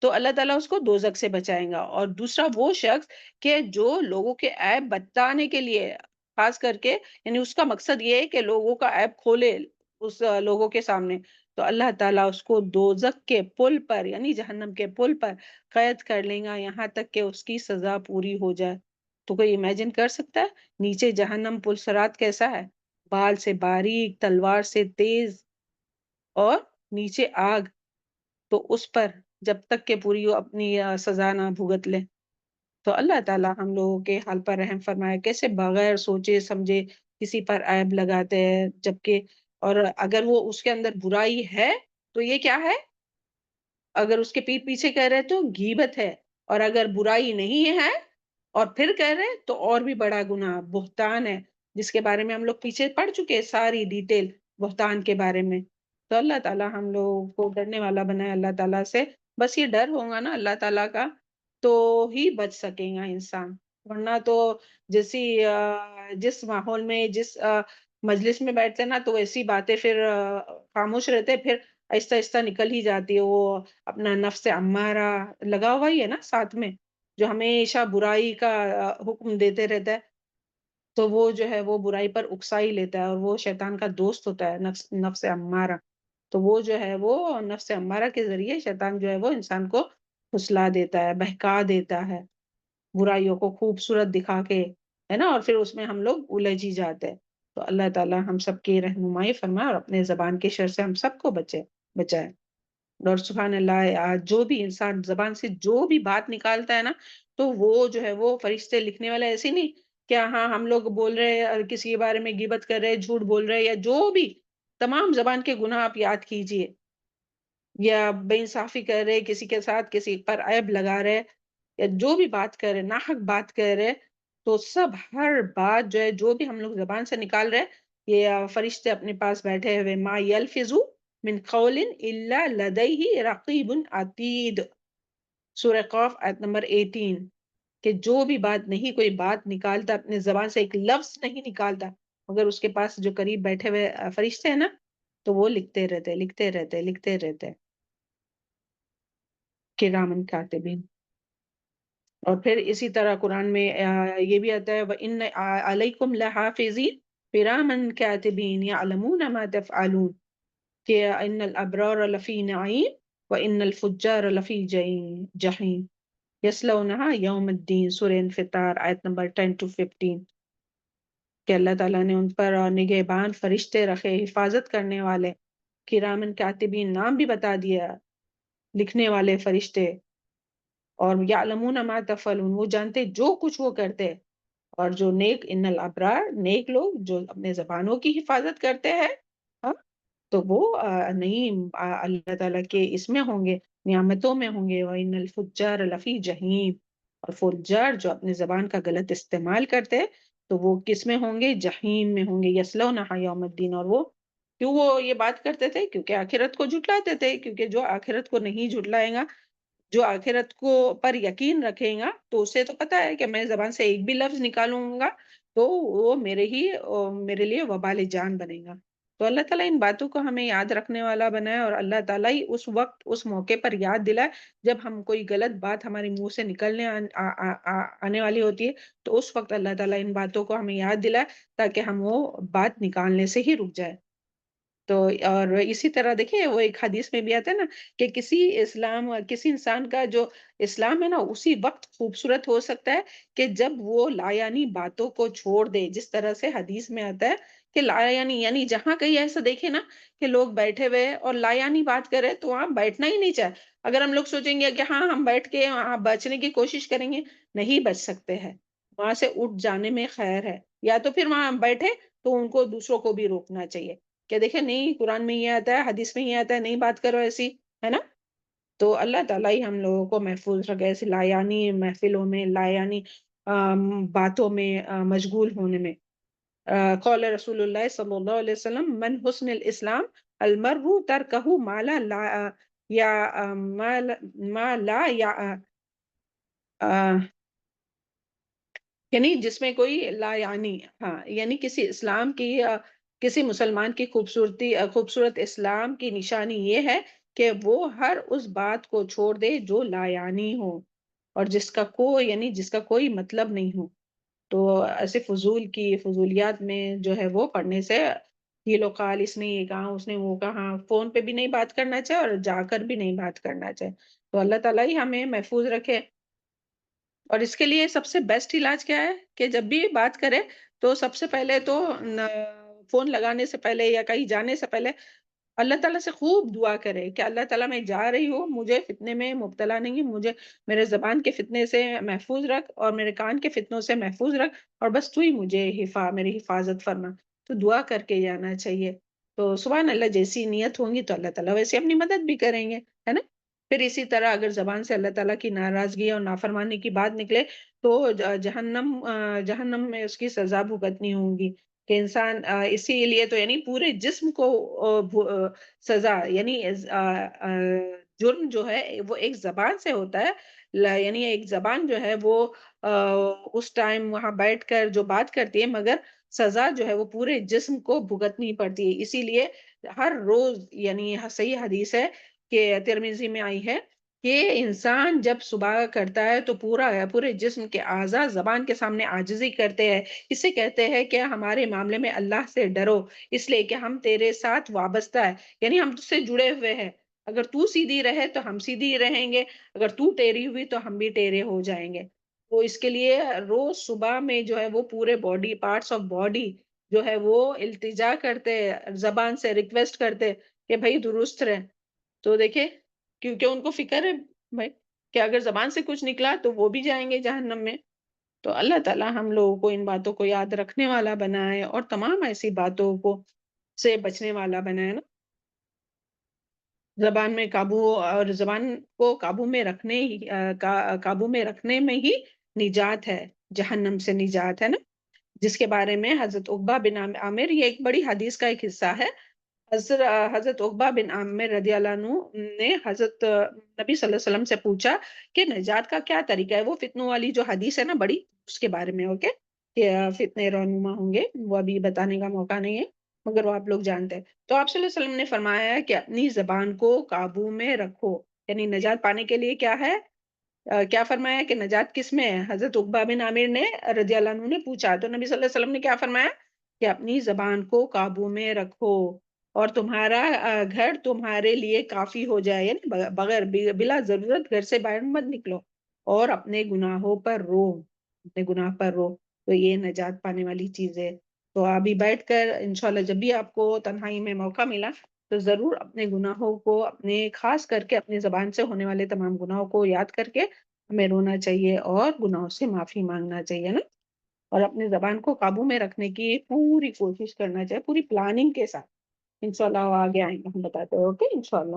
تو اللہ تعالیٰ اس کو دوزخ سے بچائیں گا. اور دوسرا وہ شخص کہ جو لوگوں کے عیب بتانے کے لیے، خاص کر کے یعنی اس کا مقصد یہ ہے کہ لوگوں کا عیب کھولے اس لوگوں کے سامنے، تو اللہ تعالیٰ اس کو دوزخ کے پل پر یعنی جہنم کے پل پر قید کر لیں گا یہاں تک کہ اس کی سزا پوری ہو جائے. تو کوئی امیجن کر سکتا ہے نیچے جہنم پل صراط کیسا ہے؟ بال سے باریک، تلوار سے تیز، اور نیچے آگ. تو اس پر جب تک کہ پوری وہ اپنی سزا نہ بھگت لے. تو اللہ تعالیٰ ہم لوگوں کے حال پر رحم فرمائے. کیسے بغیر سوچے سمجھے کسی پر عیب لگاتے ہیں، جبکہ اور اگر وہ اس کے اندر برائی ہے تو یہ کیا ہے؟ اگر اس کے پیٹ پیچھے کہہ رہے تو غیبت ہے، اور اگر برائی نہیں ہے اور پھر کہہ رہے تو اور بھی بڑا گناہ بہتان ہے، جس کے بارے میں ہم لوگ پیچھے پڑھ چکے ساری ڈیٹیل بہتان کے بارے میں. تو اللہ تعالیٰ ہم لوگوں کو ڈرنے والا بنائے اللہ تعالیٰ سے. بس یہ ڈر ہوگا نا اللہ تعالیٰ کا تو ہی بچ سکیں گا انسان، ورنہ تو جس ماحول میں جس مجلس میں بیٹھتے ہیں نا تو ایسی باتیں پھر خاموش رہتے، پھر آہستہ آہستہ نکل ہی جاتی ہے. وہ اپنا نفس امارہ لگا ہوا ہی ہے نا ساتھ میں، جو ہمیشہ برائی کا حکم دیتے رہتا ہے، تو وہ جو ہے وہ برائی پر اکسا ہی لیتا ہے، اور وہ شیطان کا دوست ہوتا ہے نفس امارہ. تو وہ جو ہے وہ نفس امارہ کے ذریعے شیطان جو ہے وہ انسان کو پھسلا دیتا ہے، بہکا دیتا ہے برائیوں کو خوبصورت دکھا کے، ہے نا، اور پھر اس میں ہم لوگ الجھ ہی جاتے ہیں. تو اللہ تعالیٰ ہم سب کی رہنمائی فرمائے اور اپنے زبان کے شر سے ہم سب کو بچائے. اور سبحان اللہ، جو بھی انسان زبان سے جو بھی بات نکالتا ہے نا، تو وہ جو ہے وہ فرشتے لکھنے والے ایسے نہیں کہ ہاں ہم لوگ بول رہے ہیں اور کسی کے بارے میں غیبت کر رہے، جھوٹ بول رہے، یا جو بھی تمام زبان کے گناہ آپ یاد کیجئے، یا بے انصافی کر رہے کسی کے ساتھ، کسی پر عیب لگا رہے، یا جو بھی بات کر رہے، ناحق بات کر رہے، تو سب ہر بات جو ہے جو بھی ہم لوگ زبان سے نکال رہے، یہ فرشتے اپنے پاس بیٹھے ہوئے، ما یلفظ من قول الا لدیہ رقیب عتید، سورہ قاف آیت نمبر 18، کہ جو بھی بات نہیں کوئی بات نکالتا اپنے زبان سے، ایک لفظ نہیں نکالتا مگر اس کے پاس جو قریب بیٹھے ہوئے فرشتے ہیں نا، تو وہ لکھتے رہتے. کرامن کاتبین. اور پھر اسی طرح قرآن میں یہ بھی آتا ہے وَإِنَّ عَلَيْكُمْ لَحَافِظِينَ كِرَامًا كَاتِبِينَ يَعْلَمُونَ مَا تَفْعَلُونَ کہ ان الابرار لفی نعیم وان الفجار لفی جحیم یصلونہا یوم الدین. سورہ انفطار آیت نمبر 10 to 15. کہ اللہ تعالیٰ نے ان پر نگہبان فرشتے رکھے، حفاظت کرنے والے، کرامن کاتبین نام بھی بتا دیا، لکھنے والے فرشتے، اور یعلمون ما تفعلون وہ جانتے جو کچھ وہ کرتے. اور جو نیک ان الابرار نیک لوگ جو اپنے زبانوں کی حفاظت کرتے ہیں ہاں تو وہ نہیں اللہ تعالیٰ کے اس میں ہوں گے، نعمتوں میں ہوں گے. وَإِنَّ الْفُجَّارَ لَفِي جَحِيمٍ اور فجار جو اپنے زبان کا غلط استعمال کرتے تو وہ کس میں ہوں گے؟ جہنم میں ہوں گے. یصلونہا یوم الدین. اور وہ کیوں وہ یہ بات کرتے تھے؟ کیونکہ آخرت کو جھٹلاتے تھے. کیونکہ جو آخرت کو نہیں جھٹلائے گا، جو آخرت کو پر یقین رکھے گا تو اسے تو پتا ہے کہ میں زبان سے ایک بھی لفظ نکالوں گا تو وہ میرے لیے وبال جان بنے گا. تو اللہ تعالیٰ ان باتوں کو ہمیں یاد رکھنے والا بنائے، اور اللہ تعالیٰ ہی اس وقت اس موقع پر یاد دلائے جب ہم کوئی غلط بات ہمارے منہ سے نکلنے آنے والی ہوتی ہے تو اس وقت اللہ تعالیٰ ان باتوں کو ہمیں یاد دلائے تاکہ ہم وہ بات نکالنے سے ہی رک جائے. تو اور اسی طرح دیکھیں وہ ایک حدیث میں بھی آتا ہے نا کہ کسی انسان کا جو اسلام ہے نا اسی وقت خوبصورت ہو سکتا ہے کہ جب وہ لایانی باتوں کو چھوڑ دے. جس طرح سے حدیث میں آتا ہے کہ لایانی یعنی جہاں کہیں ایسا دیکھے نا کہ لوگ بیٹھے ہوئے اور لایانی بات کرے تو وہاں بیٹھنا ہی نہیں چاہے. اگر ہم لوگ سوچیں گے کہ ہاں ہم بیٹھ کے وہاں بچنے کی کوشش کریں گے، نہیں بچ سکتے ہیں. وہاں سے اٹھ جانے میں خیر ہے، یا تو پھر وہاں بیٹھے تو ان کو دوسروں کو بھی روکنا چاہیے کہ دیکھیں نہیں قرآن میں یہ آتا ہے، حدیث میں یہ آتا ہے، نہیں بات کرو ایسی، ہے نا. تو اللہ تعالیٰ ہی ہم لوگوں کو محفوظ رکھے ایسی لایانی محفلوں میں، لایانی باتوں میں مشغول ہونے میں. قول رسول اللہ صلی اللہ علیہ وسلم من حسن الاسلام المرء ترکہ ما لا یا ما لا یا یعنی جس میں کوئی لا یعنی ہاں یعنی کسی اسلام کی کسی مسلمان کی خوبصورت اسلام کی نشانی یہ ہے کہ وہ ہر اس بات کو چھوڑ دے جو لا یعنی ہو اور جس کا کوئی مطلب نہیں ہو. تو ایسے فضولیات میں جو ہے وہ پڑھنے سے یہ لوگ قال اس نے یہ کہا، اس نے وہ کہا، فون پہ بھی نہیں بات کرنا چاہے اور جا کر بھی نہیں بات کرنا چاہے. تو اللہ تعالیٰ ہی ہمیں محفوظ رکھے. اور اس کے لیے سب سے بیسٹ علاج کیا ہے کہ جب بھی بات کرے تو سب سے پہلے تو فون لگانے سے پہلے یا کہیں جانے سے پہلے اللہ تعالیٰ سے خوب دعا کرے کہ اللہ تعالیٰ میں جا رہی ہوں، مجھے فتنے میں مبتلا نہیں، مجھے میرے زبان کے فتنے سے محفوظ رکھ اور میرے کان کے فتنوں سے محفوظ رکھ، اور بس تو ہی مجھے میری حفاظت فرما. تو دعا کر کے جانا چاہیے. تو سبحان اللہ جیسی نیت ہوں گی تو اللہ تعالیٰ ویسے اپنی مدد بھی کریں گے، ہے نا. پھر اسی طرح اگر زبان سے اللہ تعالیٰ کی ناراضگی اور نافرمانی کی بات نکلے تو جہنم میں اس کی سزا بھگتنی ہوگی کہ انسان اسی لیے تو یعنی پورے جسم کو سزا یعنی جرم جو ہے وہ ایک زبان سے ہوتا ہے. یعنی ایک زبان جو ہے وہ اس ٹائم وہاں بیٹھ کر جو بات کرتی ہے مگر سزا جو ہے وہ پورے جسم کو بھگتنی پڑتی ہے. اسی لیے ہر روز یعنی صحیح حدیث ہے کہ ترمذی میں آئی ہے کہ انسان جب صبح کرتا ہے تو پورے جسم کے اعضاء زبان کے سامنے عاجزی کرتے ہیں. اسے کہتے ہیں کہ ہمارے معاملے میں اللہ سے ڈرو اس لیے کہ ہم تیرے ساتھ وابستہ ہے، یعنی ہم تجھ سے جڑے ہوئے ہیں. اگر تو سیدھی رہے تو ہم سیدھی رہیں گے، اگر تو ٹیری ہوئی تو ہم بھی ٹیرے ہو جائیں گے. تو اس کے لیے روز صبح میں جو ہے وہ پورے باڈی پارٹس آف باڈی جو ہے وہ التجا کرتے، زبان سے ریکویسٹ کرتے کہ بھائی درست رہے. تو دیکھیں کیونکہ ان کو فکر ہے بھائی کہ اگر زبان سے کچھ نکلا تو وہ بھی جائیں گے جہنم میں. تو اللہ تعالیٰ ہم لوگوں کو ان باتوں کو یاد رکھنے والا بنائے اور تمام ایسی باتوں کو سے بچنے والا بنائے نا. زبان میں قابو اور زبان کو قابو میں رکھنے میں ہی نجات ہے، جہنم سے نجات ہے نا. جس کے بارے میں حضرت عقبہ بن عامر، یہ ایک بڑی حدیث کا ایک حصہ ہے. حضرت عقبہ بن عامر رضی اللہ عنہ نے حضرت نبی صلی اللہ علیہ وسلم سے پوچھا کہ نجات کا کیا طریقہ ہے. وہ فتنوں والی جو حدیث ہے نا بڑی، اس کے بارے میں اوکے کہ فتنے رونما ہوں گے، وہ ابھی بتانے کا موقع نہیں ہے مگر وہ آپ لوگ جانتے ہیں. تو آپ صلی اللہ علیہ وسلم نے فرمایا کہ اپنی زبان کو قابو میں رکھو یعنی نجات پانے کے لیے کیا ہے، کیا فرمایا کہ نجات کس میں ہے؟ حضرت عقبہ بن عامر نے رضی اللہ عنہ نے پوچھا تو نبی صلی اللہ علیہ وسلم نے کیا فرمایا کہ اپنی زبان کو قابو میں رکھو اور تمہارا گھر تمہارے لیے کافی ہو جائے، یعنی بغیر بلا ضرورت گھر سے باہر مت نکلو اور اپنے گناہوں پر رو، اپنے گناہ پر رو، تو یہ نجات پانے والی چیز ہے۔ تو ابھی بیٹھ کر انشاءاللہ جب بھی آپ کو تنہائی میں موقع ملا تو ضرور اپنے گناہوں کو، اپنے خاص کر کے اپنی زبان سے ہونے والے تمام گناہوں کو یاد کر کے ہمیں رونا چاہیے اور گناہوں سے معافی مانگنا چاہیے نا، اور اپنی زبان کو قابو میں رکھنے کی پوری کوشش کرنا چاہیے، پوری پلاننگ کے ساتھ۔ انشاءاللہ آگے آئیں گے ہم بتاتے ہیں، اوکے انشاءاللہ۔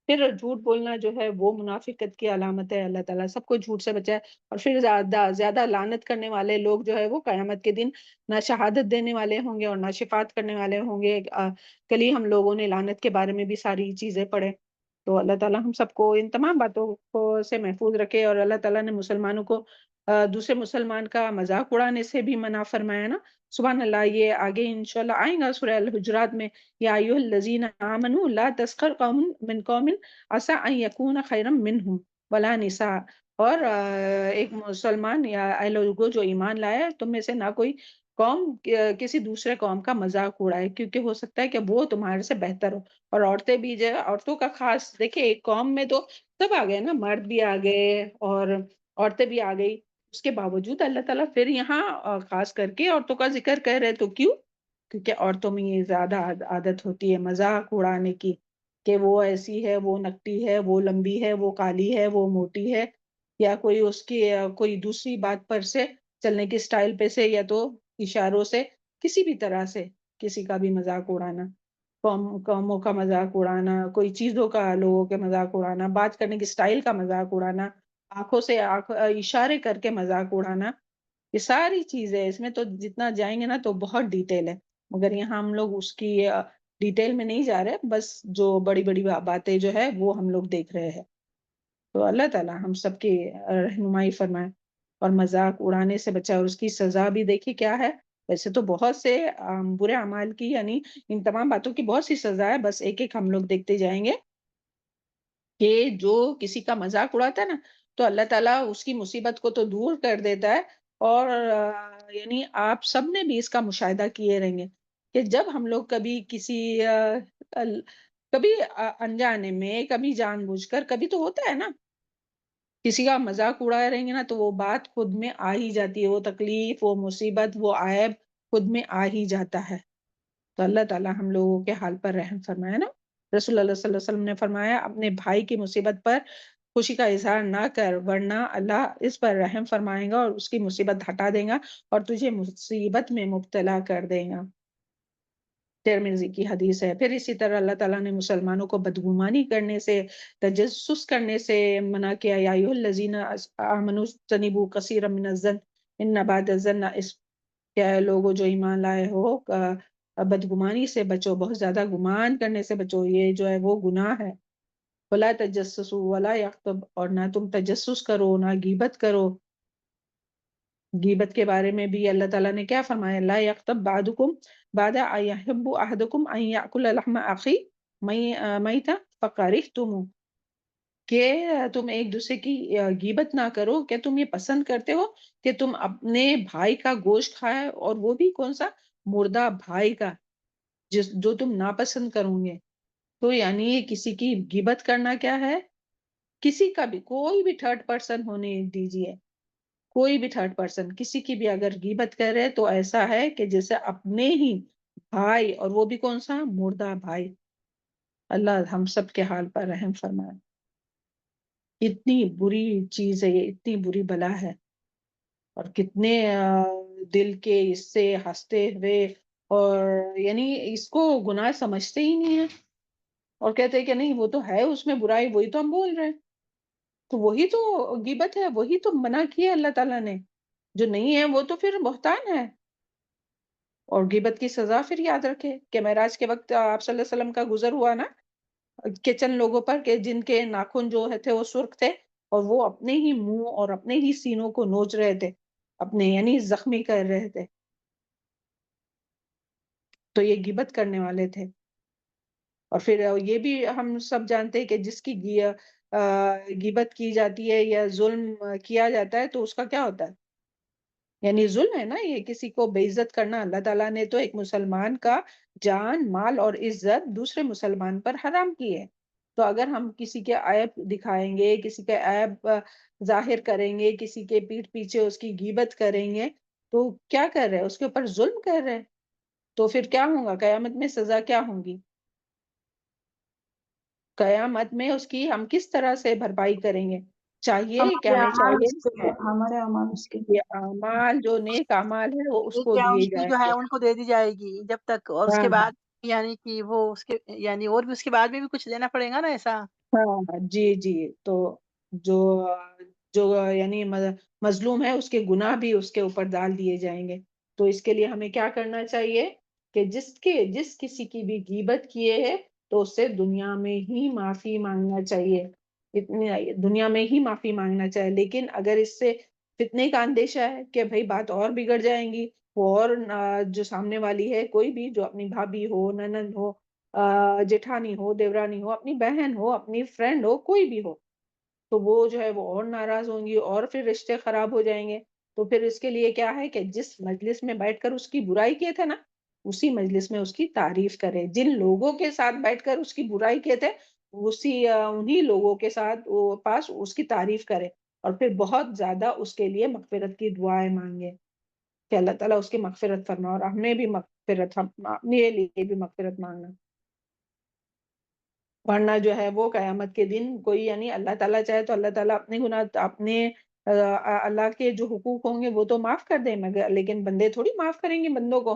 پھر جھوٹ بولنا جو ہے وہ منافقت کی علامت ہے، اللہ تعالیٰ سب کو جھوٹ سے بچائے۔ اور پھر زیادہ لعنت کرنے والے لوگ جو ہے وہ قیامت کے دن نہ شہادت دینے والے ہوں گے اور نہ شفاعت کرنے والے ہوں گے۔ کل ہی ہم لوگوں نے لعنت کے بارے میں بھی ساری چیزیں پڑھے، تو اللہ تعالیٰ ہم سب کو ان تمام باتوں کو سے محفوظ رکھے۔ اور اللہ تعالیٰ نے مسلمانوں کو دوسرے مسلمان کا مذاق اڑانے سے بھی منع فرمایا نا، سبحان اللہ۔ یہ آگے انشاءاللہ آئیں گا سورہ الحجرات میں، یا ایھا الذین آمنوا لا تسخر قوم من قوم عسى ان یکون خیرا منهم ولا نساء، اور ایک مسلمان یا اے لوگوں جو ایمان لائے، تم میں سے نہ کوئی قوم کسی دوسرے قوم کا مذاق اڑائے، کیونکہ ہو سکتا ہے کہ وہ تمہارے سے بہتر ہو۔ اور عورتیں بھی جو ہے، عورتوں کا خاص دیکھیں، ایک قوم میں تو سب آ گئے نا، مرد بھی آ گئے اور عورتیں بھی آ گئی، اس کے باوجود اللہ تعالیٰ پھر یہاں خاص کر کے عورتوں کا ذکر کر رہے، تو کیوں؟ کیونکہ عورتوں میں یہ زیادہ عادت ہوتی ہے مذاق اڑانے کی، کہ وہ ایسی ہے، وہ نکٹی ہے، وہ لمبی ہے، وہ کالی ہے، وہ موٹی ہے، یا کوئی اس کی کوئی دوسری بات پر سے چلنے کی سٹائل پہ سے، یا تو اشاروں سے، کسی بھی طرح سے کسی کا بھی مذاق اڑانا، قوموں کا مذاق اڑانا، کوئی چیزوں کا لوگوں کے مذاق اڑانا، بات کرنے کی سٹائل کا مذاق اڑانا، آنکھوں سے اشارے کر کے مذاق اڑانا، یہ ساری چیزیں اس میں تو جتنا جائیں گے نا تو بہت ڈیٹیل ہے، مگر یہاں ہم لوگ اس کی ڈیٹیل میں نہیں جا رہے، بس جو بڑی بڑی باتیں جو ہے وہ ہم لوگ دیکھ رہے ہیں۔ تو اللہ تعالیٰ ہم سب کی رہنمائی فرمائے اور مذاق اڑانے سے بچائے، اور اس کی سزا بھی دیکھی کیا ہے۔ ویسے تو بہت سے برے اعمال کی، یعنی ان تمام باتوں کی بہت سی سزا ہے، بس ایک ایک ہم لوگ دیکھتے جائیں گے کہ جو کسی کا مذاق اڑاتا ہے نا، تو اللہ تعالیٰ اس کی مصیبت کو تو دور کر دیتا ہے، اور یعنی آپ سب نے بھی اس کا مشاہدہ کیے رہیں گے کہ جب ہم لوگ کبھی کسی کبھی انجانے میں، کبھی جان بوجھ کر، کبھی تو ہوتا ہے نا، کسی کا مذاق اڑائے رہیں گے نا تو وہ بات خود میں آ ہی جاتی ہے، وہ تکلیف، وہ مصیبت، وہ عیب خود میں آ ہی جاتا ہے۔ تو اللہ تعالیٰ ہم لوگوں کے حال پر رحم فرمائے نا۔ رسول اللہ صلی اللہ علیہ وسلم نے فرمایا، اپنے بھائی کی مصیبت پر خوشی کا اظہار نہ کر، ورنہ اللہ اس پر رحم فرمائے گا اور اس کی مصیبت ہٹا دے گا اور تجھے مصیبت میں مبتلا کر دے گا۔ ترمذی کی حدیث ہے۔ پھر اسی طرح اللہ تعالیٰ نے مسلمانوں کو بدگمانی کرنے سے، تجسس کرنے سے منع کیا، یا ایھا الذین آمنوا اجتنبوا کثیرا من الظن ان بعض الظن اثم، کہ اے لوگوں جو ایمان لائے ہو، بدگمانی سے بچو، بہت زیادہ گمان کرنے سے بچو، یہ جو ہے وہ گناہ ہے۔ ولا تجسسوا ولا یغتب، اور نہ تم تجسس کرو، نہ غیبت کرو۔ غیبت کے بارے میں بھی اللہ تعالیٰ نے کیا فرمایا، لا یغتب بعضکم بعضا ایحب احدکم ان یاکل لحم اخیہ میتا فکرہتموہ، کہ تم ایک دوسرے کی غیبت نہ کرو، کہ تم یہ پسند کرتے ہو کہ تم اپنے بھائی کا گوشت کھائے، اور وہ بھی کون سا، مردہ بھائی کا، جو تم ناپسند کرو گے۔ تو یعنی کسی کی غیبت کرنا کیا ہے، کسی کا بھی، کوئی بھی تھرڈ پرسن ہونے دیجیے، کوئی بھی تھرڈ پرسن کسی کی بھی اگر غیبت کرے تو ایسا ہے کہ جیسے اپنے ہی بھائی، اور وہ بھی کون سا، مردہ بھائی۔ اللہ ہم سب کے حال پر رحم فرمائے۔ اتنی بری چیز ہے یہ، اتنی بری بلا ہے، اور کتنے دل کے اس سے ہنستے ہوئے، اور یعنی اس کو گناہ سمجھتے ہی نہیں ہے، اور کہتے ہیں کہ نہیں وہ تو ہے اس میں برائی، وہی تو ہم بول رہے ہیں، تو وہی تو غیبت ہے، وہی تو منع کیا اللہ تعالیٰ نے، جو نہیں ہے وہ تو پھر بہتان ہے۔ اور غیبت کی سزا پھر یاد رکھے کہ معراج کے وقت آپ صلی اللہ علیہ وسلم کا گزر ہوا نا کہ چند لوگوں پر، کہ جن کے ناخن جو تھے وہ سرخ تھے، اور وہ اپنے ہی منہ اور اپنے ہی سینوں کو نوچ رہے تھے، اپنے یعنی زخمی کر رہے تھے، تو یہ غیبت کرنے والے تھے۔ اور پھر یہ بھی ہم سب جانتے ہیں کہ جس کی غیبت کی جاتی ہے یا ظلم کیا جاتا ہے تو اس کا کیا ہوتا ہے؟ یعنی ظلم ہے نا، یہ کسی کو بے عزت کرنا۔ اللہ تعالیٰ نے تو ایک مسلمان کا جان، مال اور عزت دوسرے مسلمان پر حرام کی ہے۔ تو اگر ہم کسی کے عیب دکھائیں گے، کسی کے عیب ظاہر کریں گے، کسی کے پیٹھ پیچھے اس کی غیبت کریں گے تو کیا کر رہے ہیں؟ اس کے اوپر ظلم کر رہے ہیں۔ تو پھر کیا ہوگا؟ قیامت میں سزا کیا ہوگی؟ قیامت میں اس کی ہم کس طرح سے بھرپائی کریں گے؟ چاہیے کہ ہمارے ہمیں اعمال چاہیے اس کے، ہمارے اعمال اس کے یہ اعمال، جو نیک اعمال ہے وہ اس کو کیا دیے ان کی جائیں جو ہے گے۔ ان کو دے دی جائے گی جب تک، اور اس ہاں کے بعد یعنی کہ وہ اس کے یعنی اور بھی اس کے بعد میں بھی کچھ دینا پڑے گا نا ایسا؟ ہاں جی جی، تو جو جو یعنی مظلوم ہے اس کے گناہ بھی اس کے اوپر ڈال دیے جائیں گے۔ تو اس کے لیے ہمیں کیا کرنا چاہیے کہ جس کسی کی بھی غیبت کیے ہے تو اس سے دنیا میں ہی معافی مانگنا چاہیے، دنیا میں ہی معافی مانگنا چاہیے۔ لیکن اگر اس سے فتنے کا اندیشہ ہے کہ بھئی بات اور بگڑ جائیں گی، وہ اور جو سامنے والی ہے، کوئی بھی جو اپنی بھابھی ہو، نند ہو، جٹھانی ہو، دیورانی ہو، اپنی بہن ہو، اپنی فرینڈ ہو، کوئی بھی ہو، تو وہ جو ہے وہ اور ناراض ہوں گی اور پھر رشتے خراب ہو جائیں گے۔ تو پھر اس کے لیے کیا ہے کہ جس مجلس میں بیٹھ کر اس کی برائی کیے تھے نا، اسی مجلس میں اس کی تعریف کرے۔ جن لوگوں کے ساتھ بیٹھ کر اس کی برائی کیے تھے، انہی لوگوں کے ساتھ وہ پاس اس کی تعریف کرے، اور پھر بہت زیادہ اس کے لیے مغفرت کی دعائیں مانگے کہ اللہ تعالیٰ اس کی مغفرت فرما، اور ہمیں بھی مغفرت، ہم اپنے لیے بھی مغفرت مانگنا۔ ورنہ جو ہے وہ قیامت کے دن کوئی، یعنی اللہ تعالیٰ چاہے تو اللہ تعالیٰ اپنے گناہ، اپنے اللہ کے جو حقوق ہوں گے وہ تو معاف کر دیں، مگر لیکن بندے تھوڑی معاف کریں گے بندوں کو۔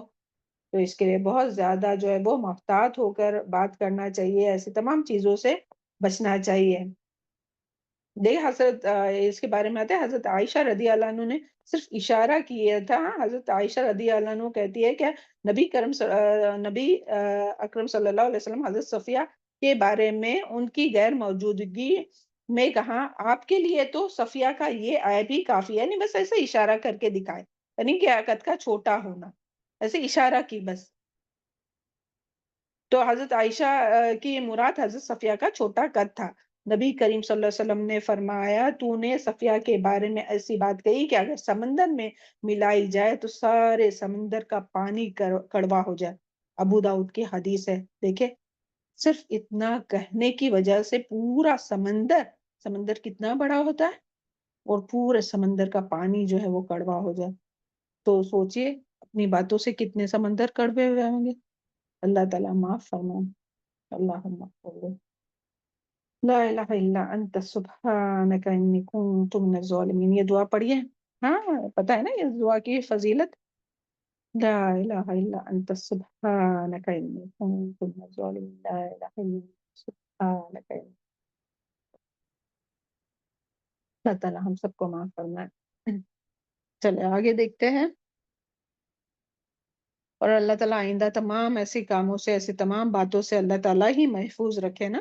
تو اس کے لیے بہت زیادہ جو ہے وہ محتاط ہو کر بات کرنا چاہیے، ایسی تمام چیزوں سے بچنا چاہیے۔ دیکھ حضرت اس کے بارے میں آتا ہے، حضرت عائشہ رضی اللہ عنہ نے صرف اشارہ کیا تھا۔ حضرت عائشہ رضی اللہ عنہ کہتی ہے کہ نبی اکرم صلی اللہ علیہ وسلم حضرت صفیہ کے بارے میں ان کی غیر موجودگی میں کہا، آپ کے لیے تو صفیہ کا یہ عیب ہی کافی ہے۔ یعنی بس ایسے اشارہ کر کے دکھائے، یعنی کہ قد کا چھوٹا ہونا، ایسے اشارہ کی بس۔ تو حضرت عائشہ کی مراد حضرت صفیہ کا چھوٹا قد تھا۔ نبی کریم صلی اللہ علیہ وسلم نے فرمایا، تو نے صفیہ کے بارے میں ایسی بات کہی کہ اگر سمندر میں ملائی جائے تو سارے سمندر کا پانی کڑوا ہو جائے۔ ابو داؤد کی حدیث ہے۔ دیکھیں، صرف اتنا کہنے کی وجہ سے پورا سمندر کتنا بڑا ہوتا ہے، اور پورے سمندر کا پانی جو ہے وہ کڑوا ہو جائے۔ تو سوچئے اپنی باتوں سے کتنے سمندر کڑوے ہوئے ہوں گے۔ اللہ تعالیٰ معاف فرمائے۔ اللہم اغفر لا الہ الا انت سبحانک انی کنت من الظالمین۔ یہ دعا پڑھیے، ہاں پتہ ہے نا اس دعا کی فضیلت۔ لا الہ الا انت سبحانک انی کنت من الظالمین، لا الہ الا انت سبحانک انی۔ اللہ تعالیٰ ہم سب کو معاف فرمائے۔ چلے آگے دیکھتے ہیں، اور اللہ تعالیٰ آئندہ تمام ایسی کاموں سے، ایسی تمام باتوں سے اللہ تعالیٰ ہی محفوظ رکھے نا۔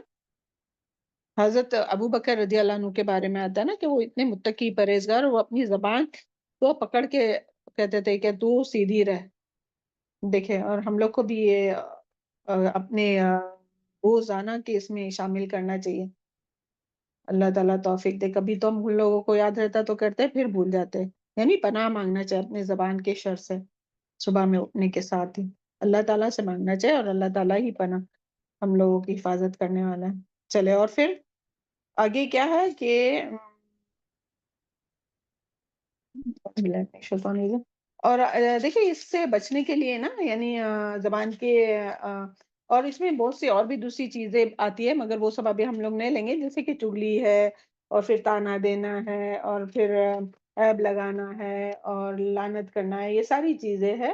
حضرت ابو بکر رضی اللہ عنہ کے بارے میں آتا ہے نا کہ وہ اتنے متقی پرہیزگار، وہ اپنی زبان کو پکڑ کے کہتے تھے کہ تو سیدھی رہ۔ دیکھیں، اور ہم لوگ کو بھی یہ اپنے روزانہ کے اس میں شامل کرنا چاہیے۔ اللہ تعالیٰ توفیق دے۔ کبھی تو ہم لوگوں کو یاد رہتا تو کرتے، پھر بھول جاتے، یعنی پناہ مانگنا چاہیے اپنے زبان کے شر سے، صبح میں اٹھنے کے ساتھ ہی اللہ تعالیٰ سے مانگنا چاہیے، اور اللہ تعالیٰ ہی پناہ ہم لوگوں کی حفاظت کرنے والا ہے۔ چلے، اور پھر آگے کیا ہے کہ اور دیکھیں اس سے بچنے کے لیے نا، یعنی زبان کے اور اس میں بہت سی اور بھی دوسری چیزیں آتی ہے، مگر وہ سب ابھی ہم لوگ نہیں لیں گے، جیسے کہ چگلی ہے، اور پھر تانا دینا ہے، اور پھر عیب لگانا ہے، اور لعنت کرنا ہے، یہ ساری چیزیں ہیں،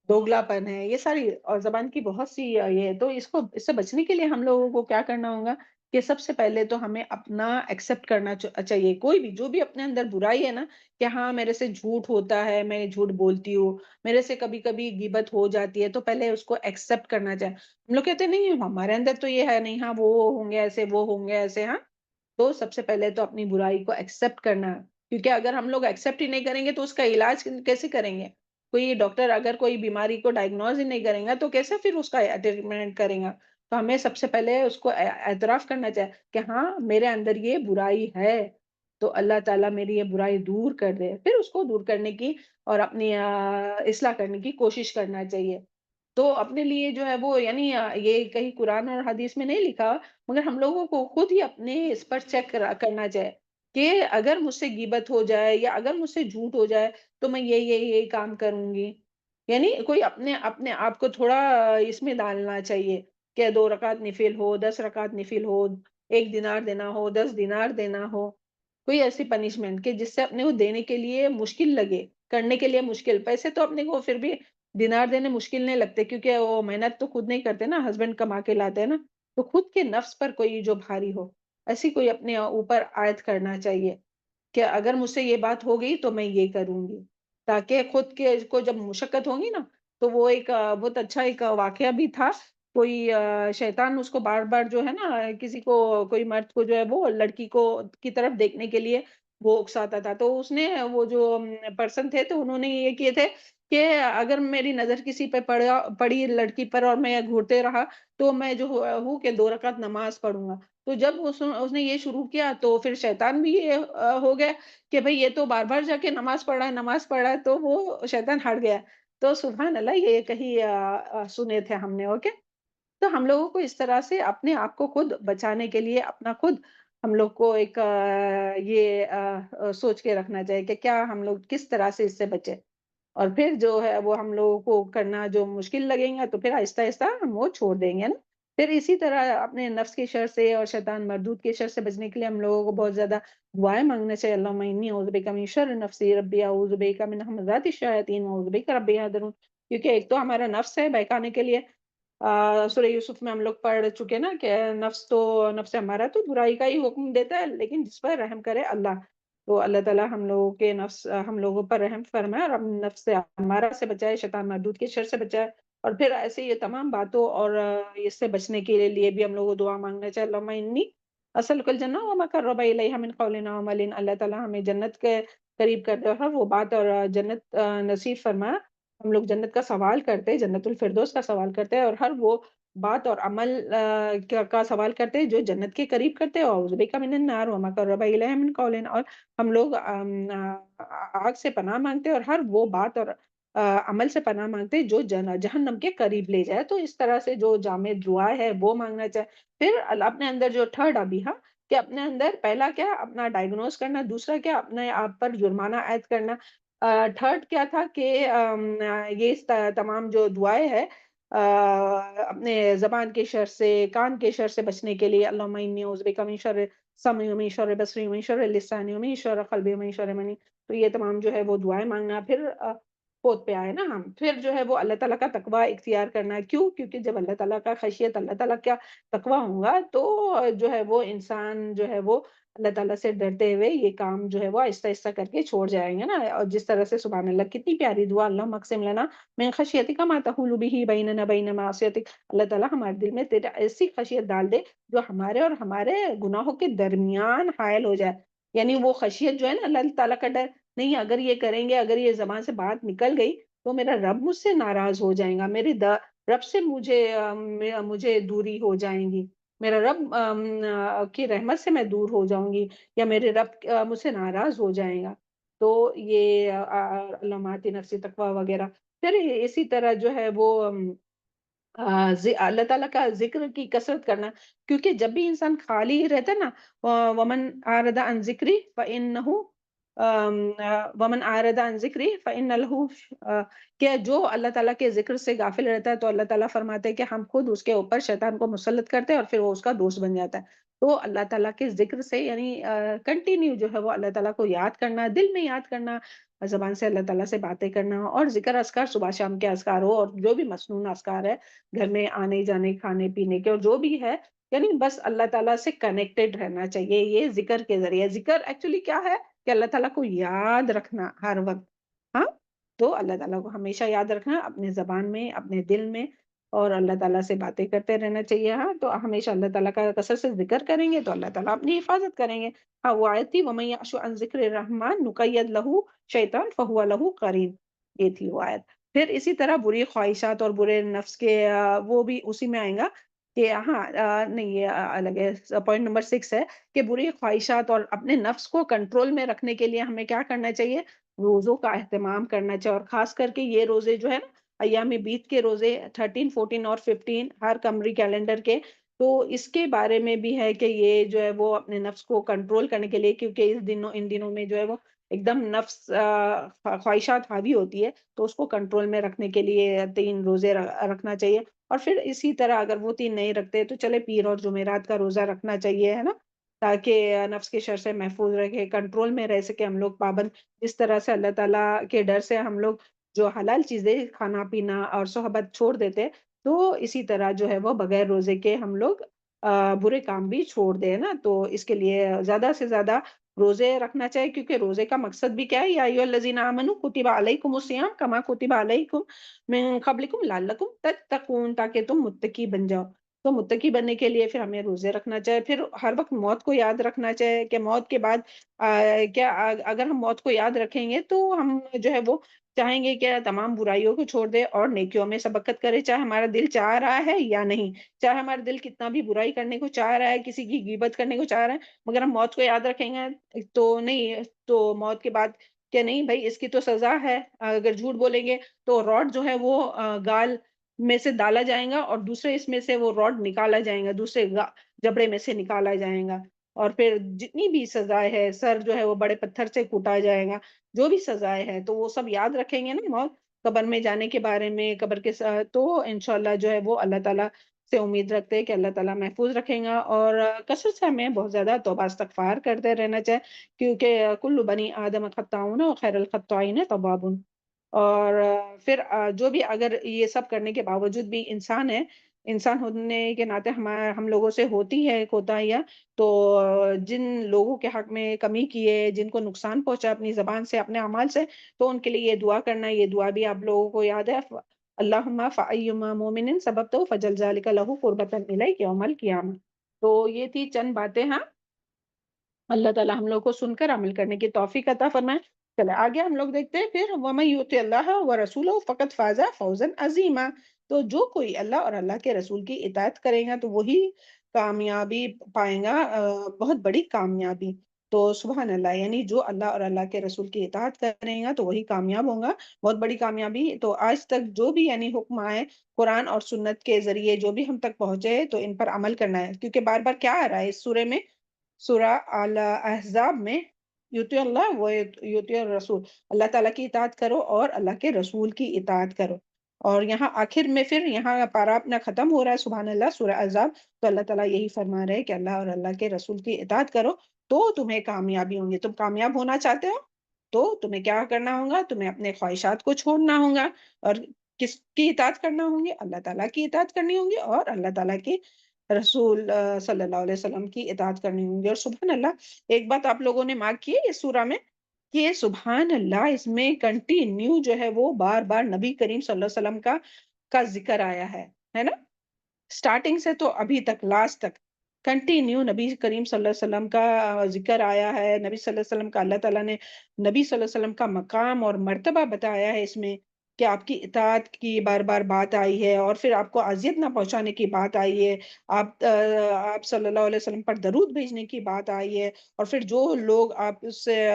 دوگلا پن ہے، یہ ساری، اور زبان کی بہت سی یہ، تو اس سے بچنے کے لیے ہم لوگوں کو کیا کرنا ہوگا کہ سب سے پہلے تو ہمیں اپنا ایکسپٹ کرنا چاہیے، کوئی بھی جو بھی اپنے اندر برائی ہے نا، کہ ہاں میرے سے جھوٹ ہوتا ہے، میں جھوٹ بولتی ہوں، میرے سے کبھی کبھی غیبت ہو جاتی ہے، تو پہلے اس کو ایکسپٹ کرنا چاہیے۔ ہم لوگ کہتے ہیں نہیں ہمارے اندر تو یہ ہے نہیں، ہاں وہ ہوں گے ایسے، وہ ہوں گے ایسے، ہاں، تو سب سے پہلے تو اپنی برائی کو ایکسپٹ کرنا، کیونکہ اگر ہم لوگ ایکسپٹ ہی نہیں کریں گے تو اس کا علاج کیسے کریں گے؟ کوئی ڈاکٹر اگر کوئی بیماری کو ڈائگنوز ہی نہیں کریں گا تو کیسے پھر اس کا ٹریٹمنٹ کریں گا؟ تو ہمیں سب سے پہلے اس کو اعتراف کرنا چاہیے کہ ہاں میرے اندر یہ برائی ہے، تو اللہ تعالیٰ میری یہ برائی دور کر دے، پھر اس کو دور کرنے کی اور اپنی اصلاح کرنے کی کوشش کرنا چاہیے۔ تو اپنے لیے جو ہے وہ یعنی یہ کہیں قرآن اور حدیث میں نہیں لکھا، مگر ہم لوگوں کو خود ہی اپنے اس پر چیک کرنا چاہیے کہ اگر مجھ سے غیبت ہو جائے یا اگر مجھ سے جھوٹ ہو جائے تو میں یہ کام کروں گی۔ یعنی کوئی اپنے آپ کو تھوڑا اس میں ڈالنا چاہیے کہ 2 رکعت نفل ہو، 10 رکعت نفل ہو، 1 دینار دینا ہو، 10 دینار دینا ہو، کوئی ایسی پنشمنٹ کہ جس سے اپنے کو دینے کے لیے مشکل لگے، کرنے کے لیے مشکل۔ پیسے تو اپنے کو پھر بھی دینار دینے مشکل نہیں لگتے کیونکہ وہ محنت تو خود نہیں کرتے نا، ہسبینڈ کما کے لاتے ہیں نا، تو خود کے نفس پر کوئی جو بھاری ہو ایسی کوئی اپنے اوپر عائد کرنا چاہیے کہ اگر مجھ سے یہ بات ہو گئی تو میں یہ کروں گی، تاکہ خود کے کو جب مشقت ہوگی نا تو وہ ایک بہت اچھا ایک واقعہ بھی تھا۔ کوئی شیطان اس کو بار بار جو ہے نا کسی کو کوئی مرد کو جو ہے وہ لڑکی کو کی طرف دیکھنے کے لیے وہ اکساتا تھا، تو اس نے وہ جو پرسن تھے تو انہوں نے یہ کیے تھے کہ اگر میری نظر کسی پہ پڑی لڑکی پر اور میں گھورتے رہا تو میں جو ہوں کہ 2 رکعت نماز پڑھوں گا۔ تو جب اس نے یہ شروع کیا تو پھر شیطان بھی یہ ہو گیا کہ بھئی یہ تو بار بار جا کے نماز پڑھ رہا ہے، تو وہ شیطان ہٹ گیا۔ تو سبحان اللہ یہ کہیں سنے تھے ہم نے، اوکے۔ تو ہم لوگوں کو اس طرح سے اپنے آپ کو خود بچانے کے لیے اپنا خود ہم لوگ کو ایک یہ سوچ کے رکھنا چاہیے کہ کیا ہم لوگ کس طرح سے اس سے بچے، اور پھر جو ہے وہ ہم لوگوں کو کرنا جو مشکل لگیں گا تو پھر آہستہ آہستہ ہم وہ چھوڑ دیں گے نا۔ پھر اسی طرح اپنے نفس کے شر سے اور شیطان مردود کے شر سے بچنے کے لیے ہم لوگوں کو بہت زیادہ دعائیں مانگنا چاہیے۔ اللہم انی اعوذ بک من شر نفسی ربی اعوذ بک من همزات الشیاطین واعوذ بک ربی یحضرون، کیونکہ ایک تو ہمارا نفس ہے بہکانے کے لیے، سورہ یوسف میں ہم لوگ پڑھ چکے نا کہ نفس ہمارا تو برائی کا ہی حکم دیتا ہے، لیکن جس پر رحم کرے اللہ، تو اللہ تعالیٰ ہم لوگوں کے نفس ہم لوگوں پر رحم فرمائے اور نفس ہمارا سے بچائے، شیطان مردود کے شر سے بچائے، اور پھر ایسے یہ تمام باتوں اور اس سے بچنے کے لیے بھی ہم لوگوں کو دعا مانگنا چاہیے۔ اللہم انی اسألک الجنہ وما قرب الیہا من قول و عمل، اللہ تعالیٰ ہمیں جنت کے قریب کر دے اور ہر وہ بات اور جنت نصیب فرمائے۔ ہم لوگ جنت کا سوال کرتے ہیں، جنت الفردوس کا سوال کرتے ہیں، اور ہر وہ بات اور عمل کا سوال کرتے ہیں جو جنت کے قریب کرتے ہیں۔ اعوذ بک من النار وما قرب الیہا من قول، اور ہم لوگ آگ سے پناہ مانگتے ہیں اور ہر وہ بات اور عمل سے پناہ مانگتے ہیں جو جہنم کے قریب لے جائے۔ تو اس طرح سے جو جامع دعا ہے وہ مانگنا چاہے۔ پھر اپنے اندر جو تھرڈ ابھی کہ اپنے اندر پہلا کیا اپنا ڈائگنوز کرنا، دوسرا کیا اپنے آپ پر جرمانہ عائد کرنا، تھرڈ کیا تھا کہ یہ تمام جو دعائیں ہیں اپنے زبان کے شر سے، کان کے شر سے بچنے کے لیے، اللہم انی اعوذ بک من شر سمعی ومن شر بصری ومن شر لسانی ومن شر قلبی ومن شر منی، تو یہ تمام جو ہے وہ دعائیں مانگنا۔ پھر فوت پہ آئے نا ہم، پھر جو ہے وہ اللہ تعالیٰ کا تقوی اختیار کرنا ہے۔ کیوں؟ کیونکہ جب اللہ تعالیٰ کا خشیت، اللہ تعالیٰ کا تقوی ہوگا تو جو ہے وہ انسان جو ہے وہ اللہ تعالیٰ سے ڈرتے ہوئے یہ کام جو ہے وہ آہستہ آہستہ کر کے چھوڑ جائیں گے نا۔ اور جس طرح سے سبحان اللہ کتنی پیاری دعا، اللہم اقسم لنا من خشیتک ما تحول بہ بیننا وبین معصیتک، اللہ تعالیٰ ہمارے دل میں تیرے ایسی خشیت ڈال دے جو ہمارے اور ہمارے گناہوں کے درمیان حائل ہو جائے۔ یعنی وہ خشیت جو ہے نا اللہ تعالیٰ کا ڈر، نہیں اگر یہ کریں گے، اگر یہ زبان سے بات نکل گئی تو میرا رب مجھ سے ناراض ہو جائے گا، میرے رب سے مجھے دوری ہو جائیں گی، میرا رب کی رحمت سے میں دور ہو جاؤں گی، یا میرے رب مجھ سے ناراض ہو جائے گا۔ تو یہ علامات نفسی تقوی وغیرہ۔ پھر اسی طرح جو ہے وہ اللہ تعالیٰ کا ذکر کی کثرت کرنا، کیونکہ جب بھی انسان خالی رہتا ہے نا، ومن اعرض عن ذکری ومن اعرض عن ذکری فإن له، کہ جو اللہ تعالیٰ کے ذکر سے غافل رہتا ہے تو اللہ تعالیٰ فرماتے ہیں کہ ہم خود اس کے اوپر شیطان کو مسلط کرتے ہیں اور پھر وہ اس کا دوست بن جاتا ہے۔ تو اللہ تعالیٰ کے ذکر سے یعنی کنٹینیو جو ہے وہ اللہ تعالیٰ کو یاد کرنا، دل میں یاد کرنا، زبان سے اللہ تعالیٰ سے باتیں کرنا، اور ذکر اذکار صبح شام کے اذکار ہو، اور جو بھی مسنون اذکار ہے گھر میں آنے جانے کھانے پینے کے اور جو بھی ہے، یعنی بس اللہ تعالیٰ سے کنیکٹڈ رہنا چاہیے یہ ذکر کے ذریعے۔ ذکر ایکچولی کیا ہے کہ اللہ تعالیٰ کو یاد رکھنا ہر وقت، ہاں، تو اللہ تعالیٰ کو ہمیشہ یاد رکھنا اپنے زبان میں، اپنے دل میں، اور اللہ تعالیٰ سے باتیں کرتے رہنا چاہیے۔ ہاں، تو ہمیشہ اللہ تعالیٰ کا کثرت سے ذکر کریں گے تو اللہ تعالیٰ اپنی حفاظت کریں گے۔ ہاں، وہ آیت تھی وَمَن يَعْشُ عَن ذِكْرِ الرَّحْمَٰنِ نُقَيِّضْ لَهُ شَيْطَانٌ فَهُوَ لَهُ قَرِينٌ، یہ تھی وہ آیت۔ پھر اسی طرح بری خواہشات اور برے نفس کے وہ بھی اسی میں آئیں گا کہ ہاں نہیں یہ الگ ہے، پوائنٹ نمبر 6 ہے کہ بری خواہشات اور اپنے نفس کو کنٹرول میں رکھنے کے لیے ہمیں کیا کرنا چاہیے؟ روزوں کا اہتمام کرنا چاہیے، اور خاص کر کے یہ روزے جو ہے نا ایام بیت کے روزے 13، 14 اور 15 ہر قمری کیلنڈر کے، تو اس کے بارے میں بھی ہے کہ یہ جو ہے وہ اپنے نفس کو کنٹرول کرنے کے لیے، کیونکہ ان دنوں میں جو ہے وہ ایک دم نفس خواہشات حاوی ہوتی ہے، تو اس کو کنٹرول میں رکھنے کے لیے 3 روزے رکھنا چاہیے۔ اور پھر اسی طرح اگر وہ 3 نہیں رکھتے تو چلے پیر اور جمعرات کا روزہ رکھنا چاہیے، ہے نا، تاکہ نفس کے شر سے محفوظ رہے، کنٹرول میں رہ سکے ہم لوگ پابند، جس طرح سے اللہ تعالیٰ کے ڈر سے ہم لوگ جو حلال چیزیں کھانا پینا اور صحبت چھوڑ دیتے، تو اسی طرح جو ہے وہ بغیر روزے کے ہم لوگ برے کام بھی چھوڑ دیں نا، تو اس کے لیے زیادہ سے زیادہ روزے رکھنا چاہیے، کیونکہ روزے کا مقصد بھی کیا ہے؟ یا ایھا الذین آمنوا کتب علیکم الصیام کما کتب علیکم من قبلکم لعلکم تتقون، تاکہ تم متقی بن جاؤ۔ تو متقی بننے کے لیے پھر ہمیں روزے رکھنا چاہیے، پھر ہر وقت موت کو یاد رکھنا چاہیے کہ موت کے بعد اگر ہم موت کو یاد رکھیں گے تو ہم جو ہے وہ چاہیں گے کہ تمام برائیوں کو چھوڑ دے اور نیکیوں میں سبقت کرے، چاہے ہمارا دل چاہ رہا ہے یا نہیں، چاہے ہمارا دل کتنا بھی برائی کرنے کو چاہ رہا ہے، کسی کی غیبت کرنے کو چاہ رہا ہے، مگر ہم موت کو یاد رکھیں گے تو نہیں، تو موت کے بعد کہ نہیں بھائی اس کی تو سزا ہے، اگر جھوٹ بولیں گے تو راڈ جو ہے وہ گال میں سے ڈالا جائے گا، اور دوسرے اس میں سے وہ راڈ نکالا جائے گا، دوسرے جبڑے میں سے نکالا جائے گا، اور پھر جتنی بھی سزائیں ہے، سر جو ہے وہ بڑے پتھر سے کوٹا جائے گا، جو بھی سزائیں ہے تو وہ سب یاد رکھیں گے نا، موت قبر میں جانے کے بارے میں، قبر کے ساتھ، تو انشاءاللہ جو ہے وہ اللہ تعالیٰ سے امید رکھتے ہیں کہ اللہ تعالیٰ محفوظ رکھیں گا، اور کثرت سے ہمیں بہت زیادہ توبہ استغفار کرتے رہنا چاہیے، کیونکہ کل بنی آدم خطاؤن وخیر الخطائین توابون۔ اور پھر جو بھی اگر یہ سب کرنے کے باوجود بھی انسان ہے، انسان ہونے کے ناطے ہم لوگوں سے ہوتی ہے کوتاہیاں، تو جن لوگوں کے حق میں کمی کی ہے، جن کو نقصان پہنچا اپنی زبان سے، اپنے اعمال سے، تو ان کے لیے یہ دعا کرنا، یہ دعا بھی آپ لوگوں کو یاد ہے، اللہم فأیما مومن سببتہ فجل ذلک لہ قربۃ الیک یوم القیامہ۔ تو یہ تھی چند باتیں، ہاں، اللہ تعالیٰ ہم لوگ کو سن کر عمل کرنے کی توفیق عطا فرمائے۔ چلے آگے ہم لوگ دیکھتے ہیں پھر وَمَن یُطِعِ اللَّهَ وَرَسُولَهُ فَقَدْ فَازَ فَوْزًا عَظِیمًا، تو جو کوئی اللہ اور اللہ کے رسول کی اطاعت کرے گا تو وہی کامیابی پائے گا، بہت بڑی کامیابی۔ تو سبحان اللہ، یعنی جو اللہ اور اللہ کے رسول کی اطاعت کرے گا تو وہی کامیاب ہوگا، بہت بڑی کامیابی۔ تو آج تک جو بھی یعنی حکم آئے قرآن اور سنت کے ذریعے، جو بھی ہم تک پہنچے، تو ان پر عمل کرنا ہے، کیونکہ بار بار کیا آ رہا ہے اس سورے میں، سورہ احزاب میں، یطیع اللہ و یطیع الرسول، اللہ تعالیٰ کی اطاعت کرو اور اللہ کے رسول کی اطاعت کرو، اور یہاں آخر میں پھر یہاں پارا اپنا ختم ہو رہا ہے، سبحان اللہ، سورہ احزاب، تو اللہ تعالیٰ یہی فرما رہے ہیں کہ اللہ اور اللہ کے رسول کی اطاعت کرو تو تمہیں کامیابی ہوں گی۔ تم کامیاب ہونا چاہتے ہو تو تمہیں کیا کرنا ہوگا؟ تمہیں اپنے خواہشات کو چھوڑنا ہوگا، اور کس کی اطاعت کرنا ہوں گی؟ اللہ تعالیٰ کی اطاعت کرنی ہوں گی، اور اللہ تعالیٰ کی رسول صلی اللہ علیہ وسلم کی اطاعت کرنی ہوں گی۔ اور سبحان اللہ، ایک بات آپ لوگوں نے مارک کی ہے اس سورہ میں، کہ سبحان اللہ اس میں کنٹینیو جو ہے وہ بار بار نبی کریم صلی اللہ علیہ وسلم کا ذکر آیا ہے نا، سٹارٹنگ سے تو ابھی تک لاسٹ تک کنٹینیو نبی کریم صلی اللہ علیہ وسلم کا ذکر آیا ہے، نبی صلی اللہ علیہ وسلم کا اللہ تعالیٰ نے نبی صلی اللہ علیہ وسلم کا مقام اور مرتبہ بتایا ہے اس میں، کہ آپ کی اطاعت کی بار بار بات آئی ہے، اور پھر آپ کو اذیت نہ پہنچانے کی بات آئی ہے، آپ صلی اللہ علیہ وسلم پر درود بھیجنے کی بات آئی ہے، اور پھر جو لوگ آپ سے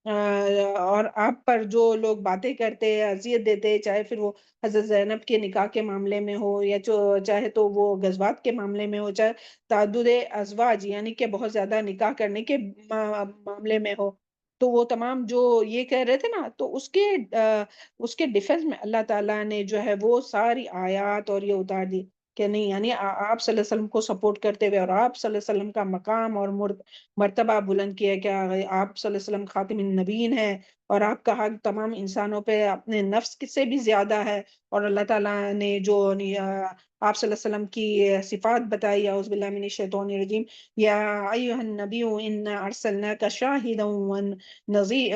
اور آپ پر جو لوگ باتیں کرتے ہیں، اذیت دیتے، چاہے پھر وہ حضرت زینب کے نکاح کے معاملے میں ہو، یا چاہے تو وہ غزوات کے معاملے میں ہو، چاہے تعدد ازواج یعنی کہ بہت زیادہ نکاح کرنے کے معاملے میں ہو، تو وہ تمام جو یہ کہہ رہے تھے نا، تو اس کے ڈیفنس میں اللہ تعالیٰ نے جو ہے وہ ساری آیات اور یہ اتار دی، کہ نہیں، یعنی آپ صلی اللہ علیہ وسلم کو سپورٹ کرتے ہوئے، اور آپ صلی اللہ علیہ وسلم کا مقام اور مرتبہ بلند کیا، کہ آپ صلی اللہ علیہ وسلم خاتم النبیین ہیں، اور آپ کا حق تمام انسانوں پہ اپنے نفس سے بھی زیادہ ہے، اور اللہ تعالیٰ نے جو آپ صلی اللہ علیہ وسلم کی صفات بتائی، اعوذ باللہ من الشیطان الرجیم، یا ایھا النبی انا ارسلناک شاہدا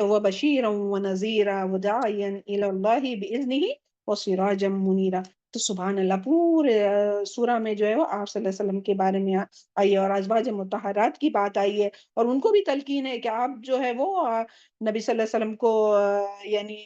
وبشیرا ونذیرا وداعیا الی اللہ باذنہ وسراجا منیرا۔ تو سبحان اللہ، پورے سورہ میں جو ہے وہ آپ صلی اللہ علیہ وسلم کے بارے میں آئی ہے، اور ازواج مطہرات کی بات آئی ہے، اور ان کو بھی تلقین ہے کہ آپ جو ہے وہ نبی صلی اللہ علیہ وسلم کو یعنی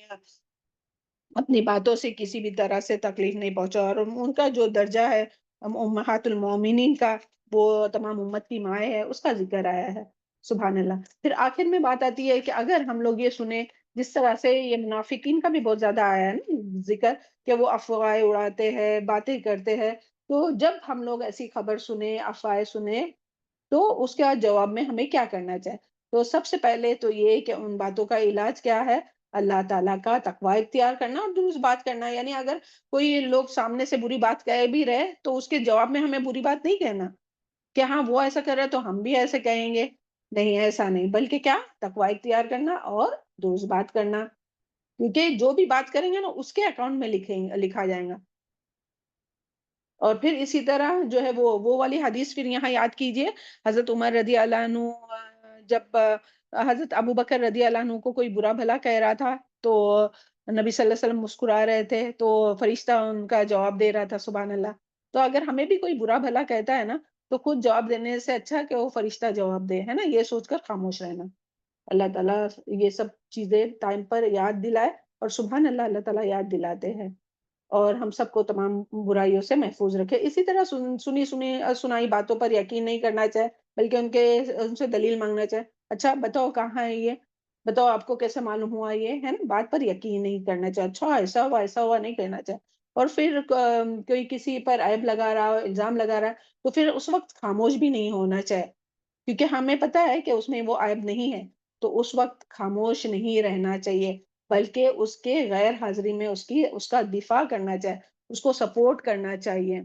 اپنی باتوں سے کسی بھی طرح سے تکلیف نہیں پہنچا، اور ان کا جو درجہ ہے امہات المومنین کا، وہ تمام امت کی ماں ہے، اس کا ذکر آیا ہے. سبحان اللہ. پھر آخر میں بات آتی ہے کہ اگر ہم لوگ یہ سنیں، جس طرح سے یہ منافقین کا بھی بہت زیادہ آیا ہے نا ذکر، کہ وہ افواہیں اڑاتے ہیں، باتیں کرتے ہیں، تو جب ہم لوگ ایسی خبر سنیں، افواہیں سنیں، تو اس کا جواب میں ہمیں کیا کرنا چاہیے؟ تو سب سے پہلے تو یہ کہ ان باتوں کا علاج کیا ہے؟ اللہ تعالیٰ کا تقوی اختیار کرنا اور درست بات کرنا. یعنی اگر کوئی لوگ سامنے سے بری بات کہہ بھی رہے تو اس کے جواب میں ہمیں بری بات نہیں کہنا کہ ہاں وہ ایسا کر رہے تو ہم بھی ایسے کہیں گے. نہیں، ایسا نہیں، بلکہ کیا؟ تقوی اختیار کرنا اور درست بات کرنا، کیونکہ جو بھی بات کریں گے نا اس کے اکاؤنٹ میں لکھا جائے گا. اور پھر اسی طرح جو ہے وہ والی حدیث پھر یہاں یاد کیجئے. حضرت عمر رضی اللہ عنہ جب حضرت ابو بکر رضی اللہ عنہ کو کوئی برا بھلا کہہ رہا تھا تو نبی صلی اللہ علیہ وسلم مسکرا رہے تھے تو فرشتہ ان کا جواب دے رہا تھا. سبحان اللہ. تو اگر ہمیں بھی کوئی برا بھلا کہتا ہے نا تو خود جواب دینے سے اچھا کہ وہ فرشتہ جواب دے، ہے نا، یہ سوچ کر خاموش رہنا. اللہ تعالیٰ یہ سب چیزیں ٹائم پر یاد دلائے، اور سبحان اللہ، اللہ تعالیٰ یاد دلاتے ہیں اور ہم سب کو تمام برائیوں سے محفوظ رکھے. اسی طرح سنائی باتوں پر یقین نہیں کرنا چاہے، بلکہ ان سے دلیل مانگنا چاہے. اچھا بتاؤ کہاں ہے یہ، بتاؤ آپ کو کیسے معلوم ہوا یہ، ہے نا، بات پر یقین نہیں کرنا چاہے. اچھا ایسا ہوا نہیں کہنا چاہے. اور پھر کوئی کسی پر عیب لگا رہا ہو، الزام لگا رہا ہے، تو پھر اس وقت خاموش بھی نہیں ہونا چاہے، کیونکہ ہمیں پتہ ہے کہ اس میں وہ عیب نہیں ہے. تو اس وقت خاموش نہیں رہنا چاہیے، بلکہ اس کے غیر حاضری میں اس کا دفاع کرنا چاہیے، اس کو سپورٹ کرنا چاہیے.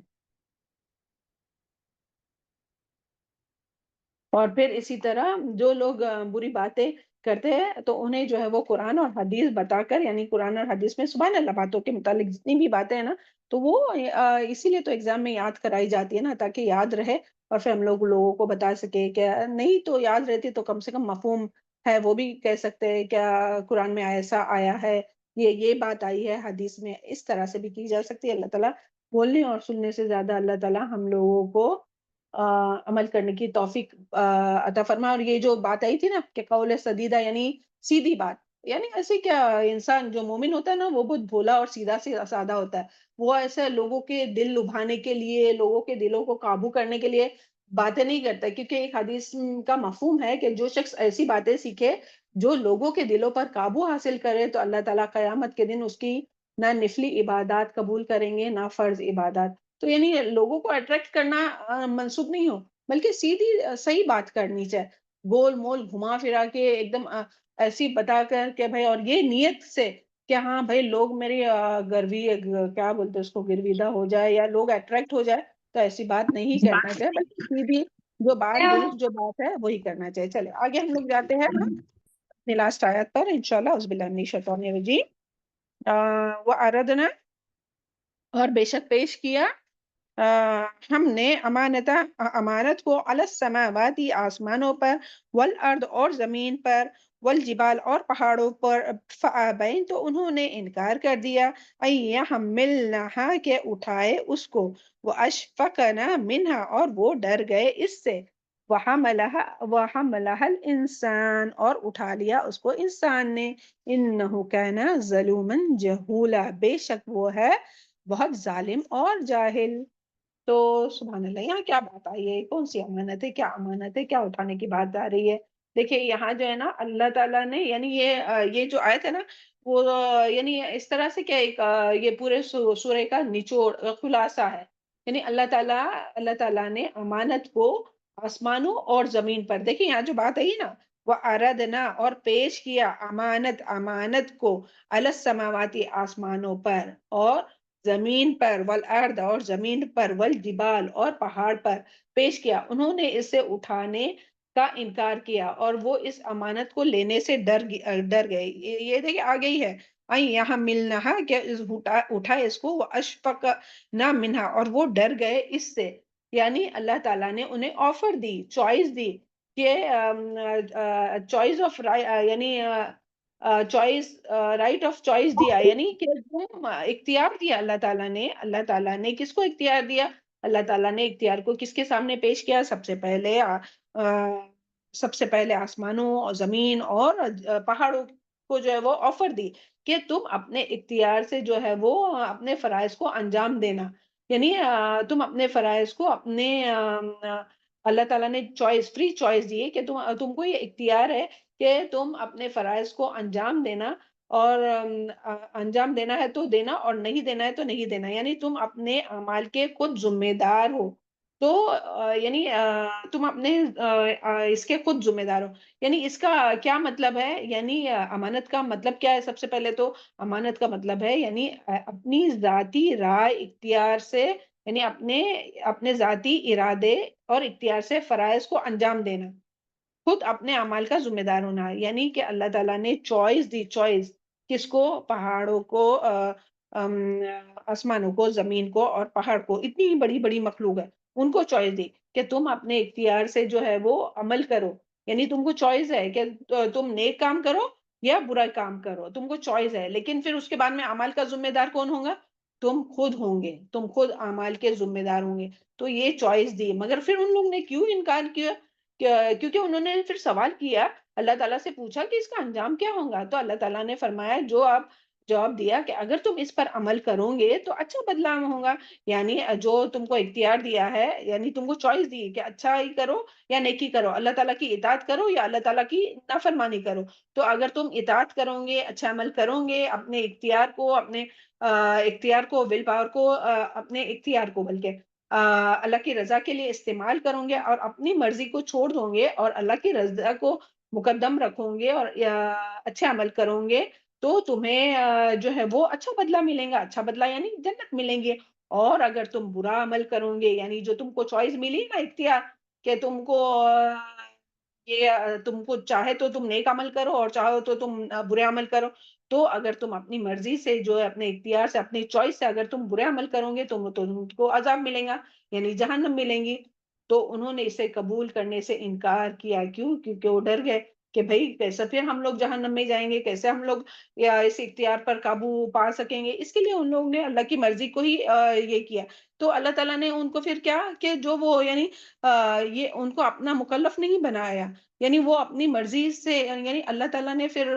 اور پھر اسی طرح جو لوگ بری باتیں کرتے ہیں تو انہیں جو ہے وہ قرآن اور حدیث بتا کر، یعنی قرآن اور حدیث میں سبحان اللہ باتوں کے متعلق جتنی بھی باتیں ہیں نا، تو وہ اسی لیے تو ایگزام میں یاد کرائی جاتی ہے نا، تاکہ یاد رہے اور پھر ہم لوگوں کو بتا سکے. کہ نہیں تو یاد رہتی تو کم سے کم مفہوم ہے وہ بھی کہہ سکتے ہیں، کیا قرآن میں ایسا آیا ہے، یہ بات آئی ہے حدیث میں. اس طرح سے بھی کی جا سکتی ہے. اللہ تعالیٰ بولنے اور سننے سے زیادہ اللہ تعالیٰ ہم لوگوں کو عمل کرنے کی توفیق عطا فرمائے. اور یہ جو بات آئی تھی نا کہ قول سدیدہ، یعنی سیدھی بات، یعنی ایسے کیا انسان جو مومن ہوتا ہے نا وہ بہت بھولا اور سیدھا سادہ ہوتا ہے. وہ ایسے لوگوں کے دل لبھانے کے لیے، لوگوں کے دلوں کو قابو کرنے کے لیے باتیں نہیں کرتا، کیونکہ ایک حدیث کا مفہوم ہے کہ جو شخص ایسی باتیں سیکھے جو لوگوں کے دلوں پر قابو حاصل کرے تو اللہ تعالیٰ قیامت کے دن اس کی نہ نفلی عبادات قبول کریں گے نہ فرض عبادات. تو یعنی لوگوں کو اٹریکٹ کرنا منسوب نہیں ہو، بلکہ سیدھی صحیح بات کرنی چاہے، گول مول گھما پھرا کے ایک دم ایسی بتا کر کہ بھائی، اور یہ نیت سے کہ ہاں بھائی لوگ میری گروی کیا بولتے اس کو، گرویدہ ہو جائے یا لوگ اٹریکٹ ہو جائے، تو ایسی بات نہیں کرنا چاہیے، بلکہ سیدھی جو بات درست جو بات ہے وہی کرنا چاہیے. چلے آگے ہم لوگ جاتے ہیں اپنی لاسٹ آیت پر انشاءاللہ. اعوذ باللہ من الشیطان الرجیم. وَأَرَدْنَا، اور بے شک پیش کیا ہم نے امانت کو علی السماوات آسمانوں پر، والارض اور زمین پر، والجبال اور پہاڑوں پر، فابین تو انہوں نے انکار کر دیا، ان یحملنہا کہ اٹھائے اس کو، واشفقنا منہا اور وہ ڈر گئے اس سے، وحملہا الانسان اور اٹھا لیا اس کو انسان نے، انہ کان ظلوما جہولا بے شک وہ ہے بہت ظالم اور جاہل. تو سبحان اللہ، یہاں کیا بات آئی ہے، کون سی امانت ہے، کیا امانت ہے، کیا اٹھانے کی بات آ رہی ہے؟ دیکھیں یہاں جو ہے نا اللہ تعالیٰ نے، یعنی یہ جو آیت ہے نا وہ یعنی اس طرح سے کہ ایک یہ پورے سورہ کا نچوڑ خلاصہ ہے. یعنی اللہ تعالیٰ نے امانت کو آسمانوں اور زمین پر، دیکھیں یہاں جو بات آئی نا، وہ اردنا اور پیش کیا امانت کو علی السماواتی آسمانوں پر اور زمین پر، والارض اور زمین پر، والجبال اور پہاڑ پر پیش کیا، انہوں نے اسے اٹھانے کا انکار کیا اور وہ اس امانت کو لینے سے ڈر گئے. یہ دیکھیں آ گئی ہے، یہاں ملنا کہ اٹھا اس کو، اشفق نہ منہا اور وہ ڈر گئے اس سے. یعنی اللہ تعالیٰ نے انہیں آفر دی، چوائس دی کہ چوائس آف یعنی چوائس، رائٹ آف چوائس دیا، یعنی کہ اختیار دیا اللہ تعالیٰ نے کس کو اختیار دیا؟ اللہ تعالیٰ نے اختیار کو کس کے سامنے پیش کیا؟ سب سے پہلے آسمانوں اور زمین اور پہاڑوں کو جو ہے وہ آفر دی کہ تم اپنے اختیار سے جو ہے وہ اپنے فرائض کو انجام دینا. یعنی تم اپنے فرائض کو اپنے اللہ تعالیٰ نے چوائس، فری چوائس دی ہے کہ تم کو یہ اختیار ہے کہ تم اپنے فرائض کو انجام دینا، اور انجام دینا ہے تو دینا، اور نہیں دینا ہے تو نہیں دینا، یعنی تم اپنے اعمال کے خود ذمہ دار ہو. تو یعنی تم اپنے اس کے خود ذمہ دار ہو. یعنی اس کا کیا مطلب ہے؟ یعنی امانت کا مطلب کیا ہے؟ سب سے پہلے تو امانت کا مطلب ہے یعنی اپنی ذاتی رائے اختیار سے، یعنی اپنے ذاتی ارادے اور اختیار سے فرائض کو انجام دینا، خود اپنے اعمال کا ذمہ دار ہونا. یعنی کہ اللہ تعالیٰ نے چوائس دی، چوائس کس کو؟ پہاڑوں کو، آسمانوں کو، زمین کو اور پہاڑ کو، اتنی بڑی بڑی مخلوق ہے، ان کو چوائس دی کہ تم اپنے اختیار سے جو ہے وہ عمل کرو. یعنی تم کو چوائس ہے کہ تم نیک کام کرو یا برا کام کرو، تم کو چوائس ہے. لیکن پھر اس کے بعد میں اعمال کا ذمہ دار کون ہوگا؟ تم خود ہوں گے، تم خود اعمال کے ذمہ دار ہوں گے. تو یہ چوائس دی. مگر پھر ان لوگ نے کیوں انکار کیا؟ کیونکہ انہوں نے پھر سوال کیا، اللہ تعالیٰ سے پوچھا کہ اس کا انجام کیا ہوگا. تو اللہ تعالیٰ نے فرمایا، جو آپ جواب دیا کہ اگر تم اس پر عمل کرو گے تو اچھا بدلہ ہوگا. یعنی جو تم کو اختیار دیا ہے، یعنی تم کو چوائس دی کہ اچھا ہی کرو یا نیکی کرو، اللہ تعالیٰ کی اطاعت کرو یا اللہ تعالیٰ کی نافرمانی کرو. تو اگر تم اطاعت کرو گے، اچھا عمل کرو گے، اپنے اختیار کو، اپنے اختیار کو، ول پاور کو، اپنے اختیار کو بلکہ اللہ کی رضا کے لیے استعمال کرو گے، اور اپنی مرضی کو چھوڑ دو گے اور اللہ کی رضا کو مقدم رکھو گے اور اچھے عمل کرو گے، تو تمہیں جو ہے وہ اچھا بدلہ ملے گا. اچھا بدلہ یعنی جنت ملیں گے. اور اگر تم برا عمل کرو گے، یعنی جو تم کو چوائس ملی نا، اختیار، کہ تم کو تم کو چاہے تو تم نیک عمل کرو اور چاہو تو تم برے عمل کرو. تو اگر تم اپنی مرضی سے، جو ہے اپنے اختیار سے، اپنی چوائس سے اگر تم برے عمل کرو گے تو تم کو عذاب ملے گا، یعنی جہنم ملیں گی. تو انہوں نے اسے قبول کرنے سے انکار کیا. کیوں؟ کیونکہ وہ ڈر گئے کہ بھئی کیسے پھر ہم لوگ جہنم میں جائیں گے، کیسے ہم لوگ یا اس اختیار پر قابو پا سکیں گے. اس کے لیے ان لوگوں نے اللہ کی مرضی کو ہی یہ کیا. تو اللہ تعالیٰ نے ان کو پھر کیا کہ جو وہ یعنی یہ ان کو اپنا مکلف نہیں بنایا، یعنی وہ اپنی مرضی سے، یعنی اللہ تعالیٰ نے پھر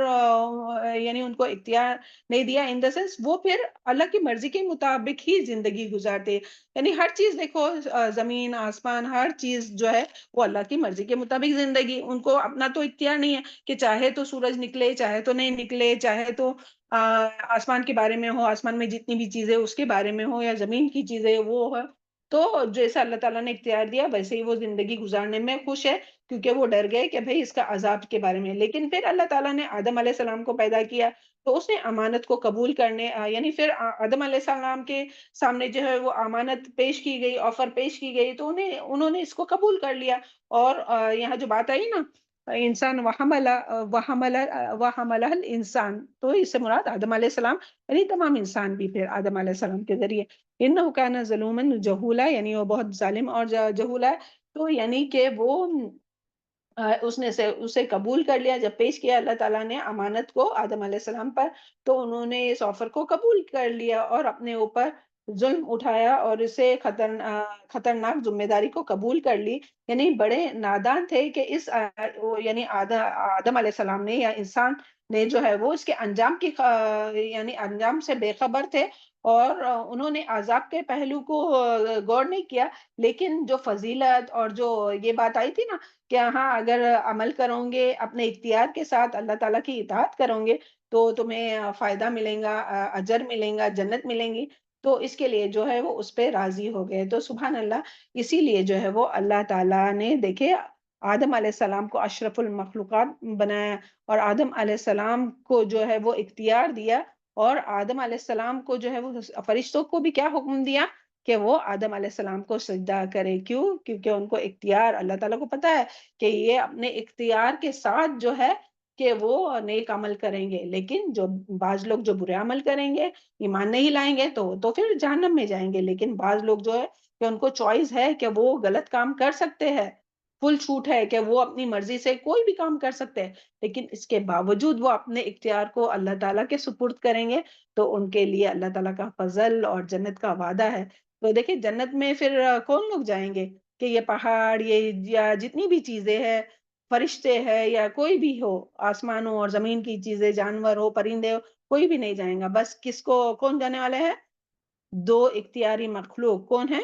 یعنی ان کو اختیار نہیں دیا. ان دا سینس وہ پھر اللہ کی مرضی کے مطابق ہی زندگی گزارتے. یعنی ہر چیز دیکھو، زمین آسمان ہر چیز جو ہے وہ اللہ کی مرضی کے مطابق زندگی. ان کو اپنا تو اختیار نہیں ہے کہ چاہے تو سورج نکلے، چاہے تو نہیں نکلے، چاہے تو آسمان کے بارے میں ہو، آسمان میں جتنی بھی چیزیں اس کے بارے میں ہو، یا زمین کی چیزیں وہ ہے. تو جیسا اللہ تعالیٰ نے اختیار دیا ویسے ہی وہ زندگی گزارنے میں خوش ہے، کیونکہ وہ ڈر گئے کہ بھئی اس کا عذاب کے بارے میں. لیکن پھر اللہ تعالیٰ نے آدم علیہ السلام کو پیدا کیا، تو اس نے امانت کو قبول کرنے، یعنی پھر آدم علیہ السلام کے سامنے جو ہے وہ امانت پیش کی گئی، آفر پیش کی گئی، تو انہوں نے اس کو قبول کر لیا. اور یہاں جو بات آئی نا، انسان وحملہ الانسان، تو اس سے مراد آدم علیہ السلام، یعنی تمام انسان بھی پھر آدم علیہ السلام کے ذریعے. انہ کان ظلوما جہولا، یعنی وہ بہت ظالم اور جہولا ہے. تو یعنی کہ وہ اس نے اسے قبول کر لیا. جب پیش کیا اللہ تعالیٰ نے امانت کو آدم علیہ السلام پر، تو انہوں نے اس آفر کو قبول کر لیا اور اپنے اوپر ظلم اٹھایا اور اسے خطرناک ذمہ داری کو قبول کر لی. یعنی بڑے نادان تھے کہ یعنی آدم علیہ السلام نے یا انسان نے جو ہے وہ اس کے انجام کی یعنی انجام سے بے خبر تھے، اور انہوں نے عذاب کے پہلو کو غور نہیں کیا. لیکن جو فضیلت اور جو یہ بات آئی تھی نا کہ ہاں اگر عمل کرو گے اپنے اختیار کے ساتھ، اللہ تعالیٰ کی اطاعت کرو گے تو تمہیں فائدہ ملے گا، اجر ملے گا، جنت ملیں گی. تو اس کے لیے جو ہے وہ اس پہ راضی ہو گئے. تو سبحان اللہ، اسی لیے جو ہے وہ اللہ تعالیٰ نے دیکھے آدم علیہ السلام کو اشرف المخلوقات بنایا، اور آدم علیہ السلام کو جو ہے وہ اختیار دیا، اور آدم علیہ السلام کو جو ہے وہ فرشتوں کو بھی کیا حکم دیا کہ وہ آدم علیہ السلام کو سجدہ کرے. کیوں؟ کیونکہ ان کو اختیار، اللہ تعالیٰ کو پتا ہے کہ یہ اپنے اختیار کے ساتھ جو ہے کہ وہ نیک عمل کریں گے. لیکن جو بعض لوگ جو برے عمل کریں گے، ایمان نہیں لائیں گے، تو پھر جہنم میں جائیں گے. لیکن بعض لوگ جو ہے کہ ان کو چوائس ہے کہ وہ غلط کام کر سکتے ہیں، فل چھوٹ ہے کہ وہ اپنی مرضی سے کوئی بھی کام کر سکتے ہیں، لیکن اس کے باوجود وہ اپنے اختیار کو اللہ تعالیٰ کے سپرد کریں گے، تو ان کے لیے اللہ تعالیٰ کا فضل اور جنت کا وعدہ ہے. تو دیکھیں جنت میں پھر کون لوگ جائیں گے؟ کہ یہ پہاڑ، یہ یا جتنی بھی چیزیں ہیں، فرشتے ہیں یا کوئی بھی ہو، آسمانوں اور زمین کی چیزیں، جانور ہو، پرندے ہو، کوئی بھی نہیں جائیں گا. بس کس کو، کون جانے والے ہیں؟ دو اختیاری مخلوق کون ہیں؟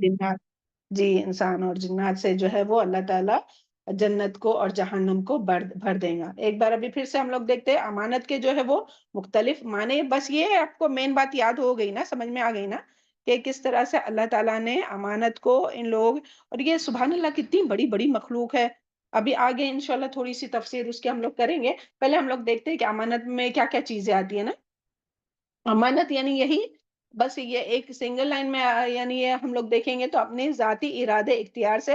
جنات، جی انسان اور جنات سے جو ہے وہ اللہ تعالیٰ جنت کو اور جہنم کو بھر دیں گا۔ ایک بار ابھی پھر سے ہم لوگ دیکھتے ہیں امانت کے جو ہے وہ مختلف معنی، بس یہ آپ کو مین بات یاد ہو گئی نا، سمجھ میں آ گئی نا کہ کس طرح سے اللہ تعالیٰ نے امانت کو ان لوگ، اور یہ سبحان اللہ کتنی بڑی بڑی مخلوق ہے۔ ابھی آگے انشاءاللہ تھوڑی سی تفسیر اس کے ہم لوگ کریں گے، پہلے ہم لوگ دیکھتے ہیں کہ امانت میں کیا کیا چیزیں آتی ہیں نا۔ امانت یعنی یہی، بس یہ ایک سنگل لائن میں یعنی یہ ہم لوگ دیکھیں گے تو اپنے ذاتی ارادے اختیار سے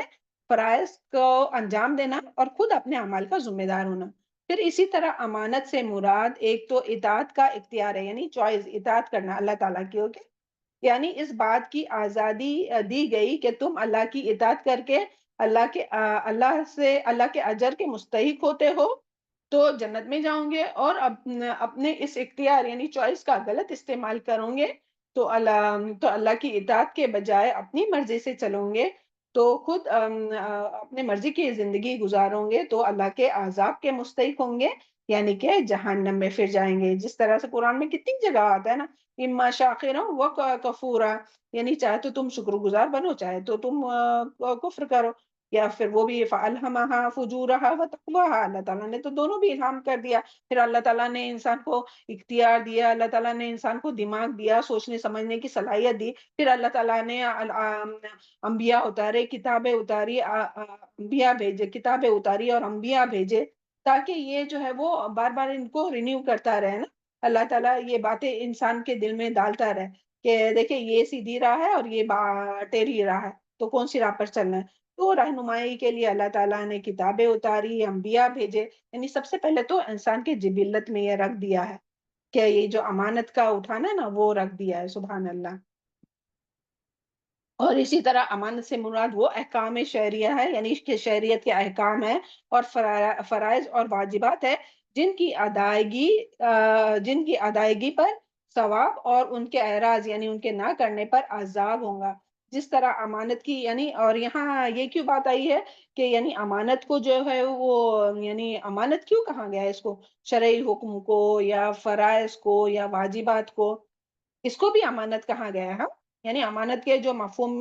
فرائض کو انجام دینا اور خود اپنے اعمال کا ذمہ دار ہونا۔ پھر اسی طرح امانت سے مراد ایک تو اطاعت کا اختیار ہے، یعنی چوائس، اطاعت کرنا اللہ تعالیٰ کی، اوکے، یعنی اس بات کی آزادی دی گئی کہ تم اللہ کی اطاعت کر کے اللہ کے اجر کے مستحق ہوتے ہو تو جنت میں جاؤں گے، اور اپنے اس اختیار یعنی چوائس کا غلط استعمال کروں گے تو اللہ کی اطاعت کے بجائے اپنی مرضی سے چلوں گے تو خود اپنے مرضی کی زندگی گزاروں گے تو اللہ کے عذاب کے مستحق ہوں گے، یعنی کہ جہنم میں پھر جائیں گے۔ جس طرح سے قرآن میں کتنی جگہ آتا ہے نا، اما شاکرا و کفورا، یعنی چاہے تو تم شکر گزار بنو، چاہے تو تم کفر کرو، یا پھر وہ بھی فَأَلْهَمَهَا فُجُورَهَا وَتَقْوَاهَا، اللہ تعالیٰ نے تو دونوں بھی الہام کر دیا۔ پھر اللہ تعالیٰ نے انسان کو اختیار دیا، اللہ تعالیٰ نے انسان کو دماغ دیا، سوچنے سمجھنے کی صلاحیت دی، پھر اللہ تعالیٰ نے انبیاء اتارے، کتابیں اتاری، انبیاء بھیجے، کتابیں اتاری اور انبیاء بھیجے، تاکہ یہ جو ہے وہ بار بار ان کو رینیو کرتا رہے نا، اللہ تعالیٰ یہ باتیں انسان کے دل میں ڈالتا رہے کہ دیکھیں یہ سیدھی راہ ہے اور یہ ٹیڑھی راہ ہے، تو کون سی راہ پر چلنا ہے۔ تو رہنمائی کے لیے اللہ تعالیٰ نے کتابیں اتاری، انبیاء بھیجے، یعنی سب سے پہلے تو انسان کے جبلت میں یہ رکھ دیا ہے کہ یہ جو امانت کا اٹھانا ہے نا وہ رکھ دیا ہے، سبحان اللہ۔ اور اسی طرح امانت سے مراد وہ احکام شہریہ ہے، یعنی کہ شہریت کے احکام ہے اور فرائض اور واجبات ہے جن کی ادائیگی پر ثواب اور ان کے اعراض یعنی ان کے نہ کرنے پر عذاب ہوں گا۔ جس طرح امانت کی یعنی، اور یہاں یہ کیوں بات آئی ہے کہ یعنی امانت کو جو ہے وہ یعنی امانت کیوں کہا گیا ہے، اس کو شرعی حکم کو یا فرائض کو یا واجبات کو، اس کو بھی امانت کہا گیا ہے۔ یعنی امانت کے جو مفہوم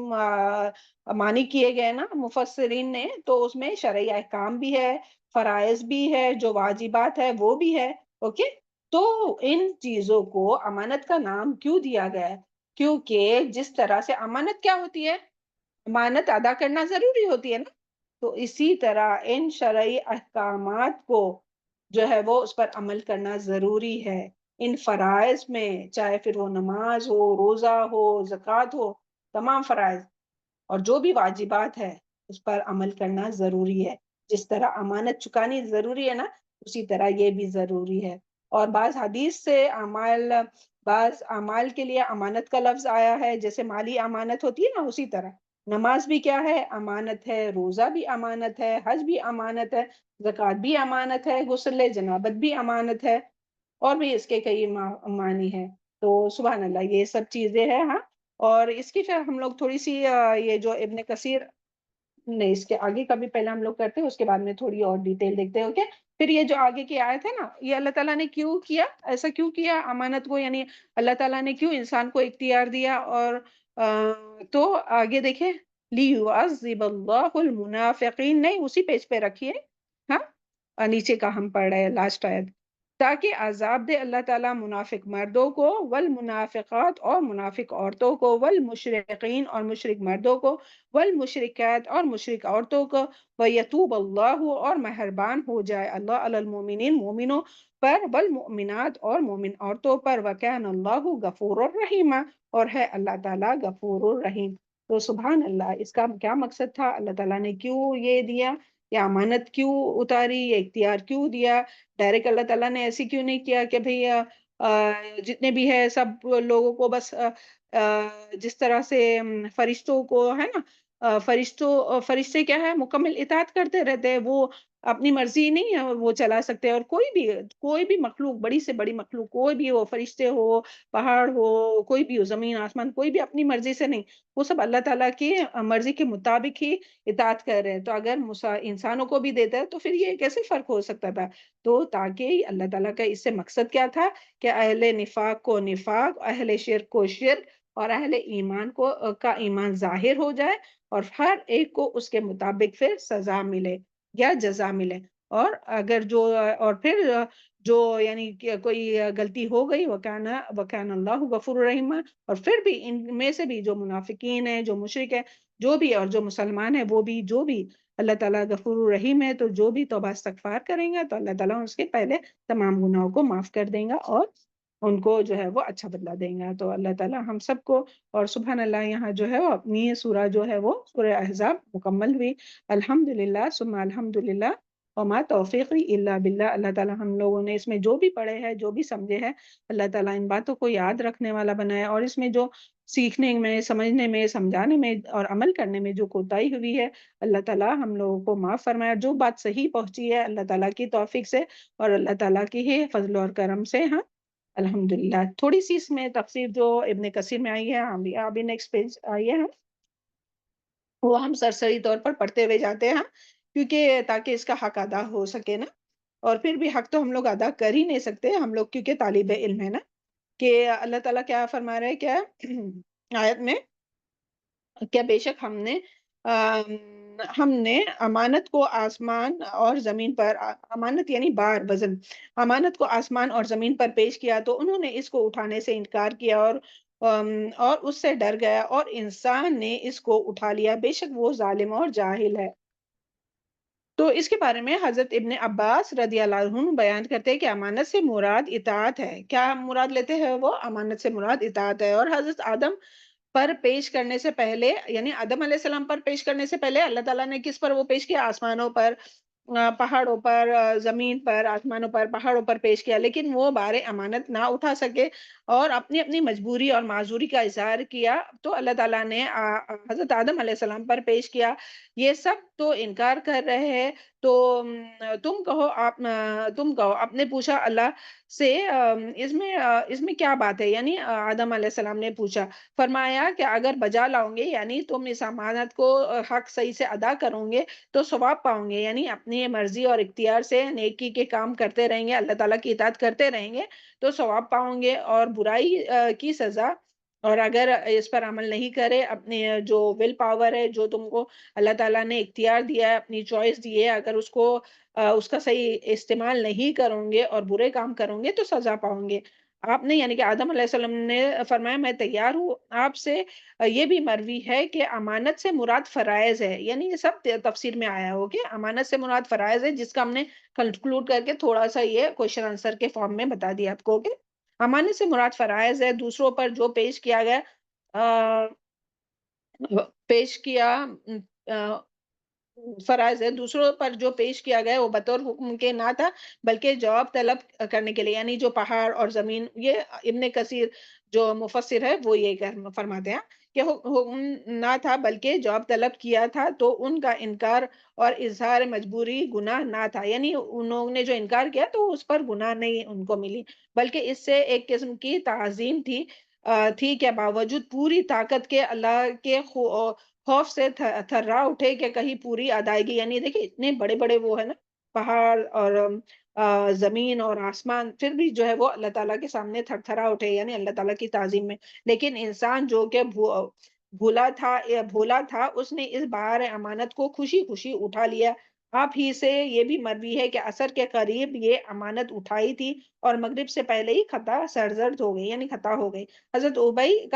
معنی کیے گئے نا مفسرین نے، تو اس میں شرعی احکام بھی ہے، فرائض بھی ہے، جو واجبات ہے وہ بھی ہے، اوکے۔ تو ان چیزوں کو امانت کا نام کیوں دیا گیا ہے؟ کیونکہ جس طرح سے امانت کیا ہوتی ہے، امانت ادا کرنا ضروری ہوتی ہے نا، تو اسی طرح ان شرعی احکامات کو جو ہے وہ اس پر عمل کرنا ضروری ہے۔ ان فرائض میں چاہے پھر وہ نماز ہو، روزہ ہو، زکوٰۃ ہو، تمام فرائض اور جو بھی واجبات ہے اس پر عمل کرنا ضروری ہے۔ جس طرح امانت چکانی ضروری ہے نا، اسی طرح یہ بھی ضروری ہے۔ اور بعض حدیث سے بعض اعمال کے لیے امانت کا لفظ آیا ہے، جیسے مالی امانت ہوتی ہے نا، اسی طرح نماز بھی کیا ہے، امانت ہے، روزہ بھی امانت ہے، حج بھی امانت ہے، زکوٰۃ بھی امانت ہے، غسل جنابت بھی امانت ہے، اور بھی اس کے کئی معنی ہیں۔ تو سبحان اللہ یہ سب چیزیں ہیں، ہاں۔ اور اس کی پھر ہم لوگ تھوڑی سی یہ جو ابن کثیر، نہیں اس کے آگے کا بھی پہلے ہم لوگ کرتے ہیں، اس کے بعد میں تھوڑی اور ڈیٹیل دیکھتے ہیں، اوکے۔ پھر یہ جو آگے کی آیت ہے نا، یہ اللہ تعالیٰ نے کیوں کیا، ایسا کیوں کیا امانت کو، یعنی اللہ تعالیٰ نے کیوں انسان کو اختیار دیا، اور تو آگے دیکھیں، لِيُعَذِّبَ اللَّهُ الْمُنَافِقِينَ، نہیں اسی پیج پہ رکھیے، ہاں، اور نیچے کا ہم پڑھ رہے ہیں لاسٹ آیت، تاکہ عذاب دے اللہ تعالیٰ منافق مردوں کو، والمنافقات اور منافق عورتوں کو، والمشرقین اور مشرک مردوں کو، والمشرکات اور مشرک عورتوں کو، وَيَتُوبَ اللَّهُ اور مہربان ہو جائے اللہ علی المؤمنین مومنوں پر، والمؤمنات اور مومن عورتوں پر، وَكَانَ اللَّهُ غَفُورًا رَحِيمًا اور ہے اللہ تعالیٰ غفور الرحیم۔ تو سبحان اللہ، اس کا کیا مقصد تھا، اللہ تعالیٰ نے کیوں یہ دیا، یہ امانت کیوں اتاری، یہ اختیار کیوں دیا، ڈائریکٹ اللہ تعالیٰ نے ایسی کیوں نہیں کیا کہ بھئی جتنے بھی ہے سب لوگوں کو بس جس طرح سے فرشتوں کو ہے نا فرشتے کیا ہے مکمل اطاعت کرتے رہتے ہیں، وہ اپنی مرضی نہیں ہے وہ چلا سکتے، اور کوئی بھی مخلوق، بڑی سے بڑی مخلوق، کوئی بھی ہو، فرشتے ہو، پہاڑ ہو، کوئی بھی ہو، زمین آسمان، کوئی بھی اپنی مرضی سے نہیں، وہ سب اللہ تعالیٰ کی مرضی کے مطابق ہی اطاعت کر رہے ہیں۔ تو اگر انسانوں کو بھی دیتا ہے تو پھر یہ کیسے فرق ہو سکتا تھا؟ تو تاکہ اللہ تعالیٰ کا اس سے مقصد کیا تھا کہ اہل نفاق کو نفاق، اہل شرک کو شرک، اور اہل ایمان کا ایمان ظاہر ہو جائے، اور ہر ایک کو اس کے مطابق پھر سزا ملے یا جزا ملے۔ اور پھر جو یعنی کہ کوئی غلطی ہو گئی، وکان اللہ غفور الرحیم، اور پھر بھی ان میں سے بھی جو منافقین ہیں، جو مشرک ہیں، جو بھی، اور جو مسلمان ہیں، وہ بھی، جو بھی اللہ تعالیٰ غفور الرحیم ہے، تو جو بھی توبہ استغفار کریں گے تو اللہ تعالیٰ اس کے پہلے تمام گناہوں کو معاف کر دیں گا، اور ان کو جو ہے وہ اچھا بدلہ دیں گا۔ تو اللہ تعالیٰ ہم سب کو، اور سبحان اللہ، یہاں جو ہے وہ اپنی سورہ جو ہے وہ سورہ احزاب مکمل ہوئی، الحمدللہ ثم الحمدللہ، وما توفیقی الا باللہ۔ اللہ تعالیٰ ہم لوگوں نے اس میں جو بھی پڑھے ہیں، جو بھی سمجھے ہیں، اللہ تعالیٰ ان باتوں کو یاد رکھنے والا بنائے، اور اس میں جو سیکھنے میں، سمجھنے میں، سمجھانے میں اور عمل کرنے میں جو کوتاہی ہوئی ہے، اللہ تعالیٰ ہم لوگوں کو معاف فرمائے، اور جو بات صحیح پہنچی ہے اللہ تعالیٰ کی توفیق سے اور اللہ تعالیٰ کی ہی فضل اور کرم سے، ہاں الحمدللہ۔ تھوڑی سی اس میں تفسیر جو ابن کثیر میں آئی ہے، ابھی نیکسٹ پیج آئی ہے، وہ ہم سرسری طور پر پڑھتے ہوئے جاتے ہیں، کیونکہ تاکہ اس کا حق ادا ہو سکے نا، اور پھر بھی حق تو ہم لوگ ادا کر ہی نہیں سکتے ہم لوگ، کیونکہ طالب علم ہے نا، کہ اللہ تعالیٰ کیا فرما رہے ہیں، کیا آیت میں، کیا بے شک ہم نے امانت کو آسمان اور زمین پر، امانت یعنی بار، وزن، امانت کو آسمان اور زمین پر پیش کیا تو انہوں نے اس کو اٹھانے سے انکار کیا، اور اس سے ڈر گیا، اور انسان نے اس کو اٹھا لیا، بے شک وہ ظالم اور جاہل ہے۔ تو اس کے بارے میں حضرت ابن عباس رضی اللہ عنہ بیان کرتے ہیں کہ امانت سے مراد اطاعت ہے۔ کیا مراد لیتے ہیں وہ؟ امانت سے مراد اطاعت ہے۔ اور حضرت آدم پر پیش کرنے سے پہلے، یعنی آدم علیہ السلام پر پیش کرنے سے پہلے اللہ تعالیٰ نے کس پر وہ پیش کیا؟ آسمانوں پر، پہاڑوں پر، زمین پر، آسمانوں پر، پہاڑوں پر پیش کیا، لیکن وہ بار امانت نہ اٹھا سکے اور اپنی مجبوری اور معذوری کا اظہار کیا، تو اللہ تعالیٰ نے حضرت آدم علیہ السلام پر پیش کیا۔ یہ سب تو انکار کر رہے ہیں، تو تم کہو آپ نے پوچھا اللہ سے اس میں کیا بات ہے؟ یعنی آدم علیہ السلام نے پوچھا، فرمایا کہ اگر بجا لاؤ گے، یعنی تم اس امانت کو حق صحیح سے ادا کرو گے تو ثواب پاؤ گے، یعنی اپنی مرضی اور اختیار سے نیکی کے کام کرتے رہیں گے، اللہ تعالیٰ کی اطاعت کرتے رہیں گے تو ثواب پاؤ گے، اور برائی کی سزا، اور اگر اس پر عمل نہیں کرے، اپنی جو ول پاور ہے، جو تم کو اللہ تعالیٰ نے اختیار دیا ہے، اپنی چوائس دی ہے، اگر اس کا صحیح استعمال نہیں کرو گے اور برے کام کرو گے تو سزا پاؤ گے۔ آپ نے، یعنی کہ آدم علیہ السلام نے فرمایا میں تیار ہوں آپ سے۔ یہ بھی مروی ہے کہ امانت سے مراد فرائض ہے، یعنی یہ سب تفسیر میں آیا ہو کہ امانت سے مراد فرائض ہے، جس کا ہم نے کنکلوڈ کر کے تھوڑا سا یہ کوشچن آنسر کے فارم میں بتا دیا آپ کو کہ امانت سے مراد فرائض ہے، دوسروں پر جو پیش کیا گیا، فرائض ہے، دوسروں پر جو پیش کیا گیا وہ بطور حکم کے نہ تھا بلکہ جواب طلب کرنے کے لیے، یعنی جو پہاڑ اور زمین، یہ ابن کثیر جو مفسر ہے وہ یہ فرماتے ہیں کہ حکم نہ تھا بلکہ جواب طلب کیا تھا، تو ان کا انکار اور اظہار مجبوری گناہ نہ تھا، یعنی انہوں نے جو انکار کیا تو اس پر گناہ نہیں ان کو ملی، بلکہ اس سے ایک قسم کی تعظیم تھی کہ باوجود پوری طاقت کے اللہ کے خوف سے تھرا اٹھے کہ کہیں پوری ادائیگی، یعنی دیکھیں اتنے بڑے بڑے وہ ہے نا پہاڑ اور زمین اور آسمان، پھر بھی جو ہے وہ اللہ تعالیٰ کے سامنے تھر تھرا اٹھے، یعنی اللہ تعالیٰ کی تعظیم میں، لیکن انسان جو کہ بھولا تھا اس نے اس بار امانت کو خوشی خوشی اٹھا لیا۔ آپ ہی سے یہ بھی مروی ہے کہ عصر کے قریب یہ امانت اٹھائی تھی اور مغرب سے پہلے ہی خطا سرزد ہو گئی، یعنی خطا ہو گئی۔ حضرت ابی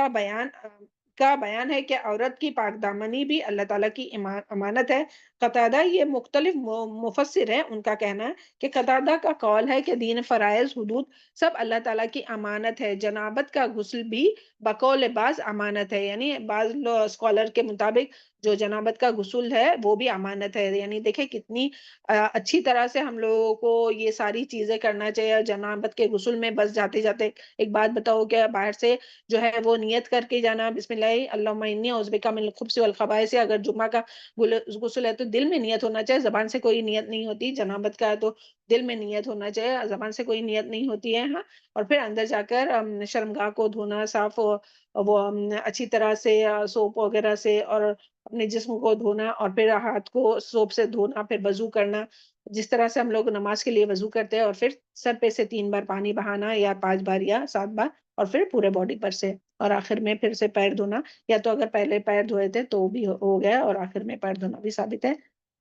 کا بیان ہے کہ عورت کی پاک دامنی بھی اللہ تعالیٰ کی امانت ہے، قتادہ یہ مختلف مفسر ہیں، ان کا کہنا ہے کہ قتادہ کا قول ہے کہ دین، فرائض، حدود سب اللہ تعالیٰ کی امانت ہے، جنابت کا غسل بھی بقول بعض امانت ہے، یعنی بعض اسکالر کے مطابق جو جنابت کا غسل ہے وہ بھی امانت ہے۔ یعنی دیکھیں کتنی اچھی طرح سے ہم لوگوں کو یہ ساری چیزیں کرنا چاہیے۔ جنابت کے غسل میں بس جاتے جاتے ایک بات بتاؤ کہ باہر سے جو ہے وہ نیت کر کے جانا، بسم اللہ اللہم انی اعوذ بک من الخبث والخبائث، اگر جمعہ کا غسل ہے تو دل میں نیت ہونا چاہیے، زبان سے کوئی نیت نہیں ہوتی۔ جنابت کا ہے تو دل میں نیت ہونا چاہیے، زبان سے کوئی نیت نہیں ہوتی ہے، ہاں۔ اور پھر اندر جا کر شرمگاہ کو دھونا، صاف وہ اچھی طرح سے سوپ وغیرہ سے، اور اپنے جسم کو دھونا، اور پھر ہاتھ کو سوپ سے دھونا، پھر وضو کرنا، جس طرح سے ہم لوگ نماز کے لیے وضو کرتے ہیں، اور پھر سر پہ سے 3 بار پانی بہانا، یا 5 بار یا 7 بار، اور پھر پورے باڈی پر سے، اور آخر میں پھر سے پیر دھونا، یا تو اگر پہلے پیر دھوئے تھے تو بھی ہو گیا، اور آخر میں پیر دھونا بھی ثابت ہے۔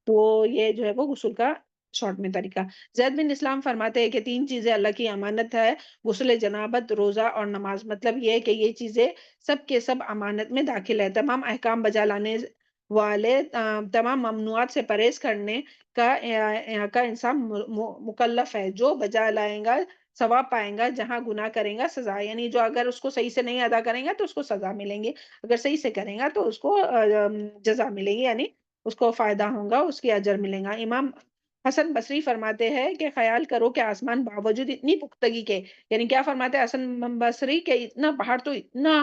تو یہ جو ہے وہ غسل کا شارٹ میں طریقہ۔ زید بن اسلام فرماتے ہیں کہ 3 چیزیں اللہ کی امانت ہے، غسل جنابت، روزہ اور نماز۔ مطلب یہ ہے کہ یہ چیزیں سب کے سب امانت میں داخل ہے۔ تمام احکام بجا لانے والے، تمام ممنوعات سے پرہیز کرنے کا انسان مکلف ہے۔ جو بجا لائے گا ثواب پائیں گا، جہاں گناہ کریں گا سزا، یعنی جو اگر اس کو صحیح سے نہیں ادا کریں گا تو اس کو سزا ملیں گی، اگر صحیح سے کریں گا تو اس کو جزا ملے گی، یعنی اس کو فائدہ ہوگا، اس کی اجر ملے گا۔ امام حسن بصری فرماتے ہیں کہ خیال کرو کہ آسمان باوجود اتنی پختگی کے، یعنی کیا فرماتے ہیں حسن بصری، کہ اتنا پہاڑ تو اتنا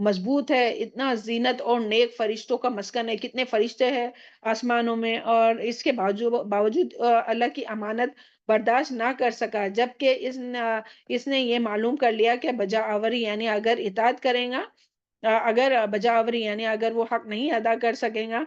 مضبوط ہے، اتنا زینت اور نیک فرشتوں کا مسکن ہے، کتنے فرشتے ہیں آسمانوں میں، اور اس کے باوجود اللہ کی امانت برداشت نہ کر سکا، جبکہ اس نے یہ معلوم کر لیا کہ بجا آوری، یعنی اگر اطاعت کریں گا، اگر بجا آوری یعنی اگر وہ حق نہیں ادا کر سکیں گا،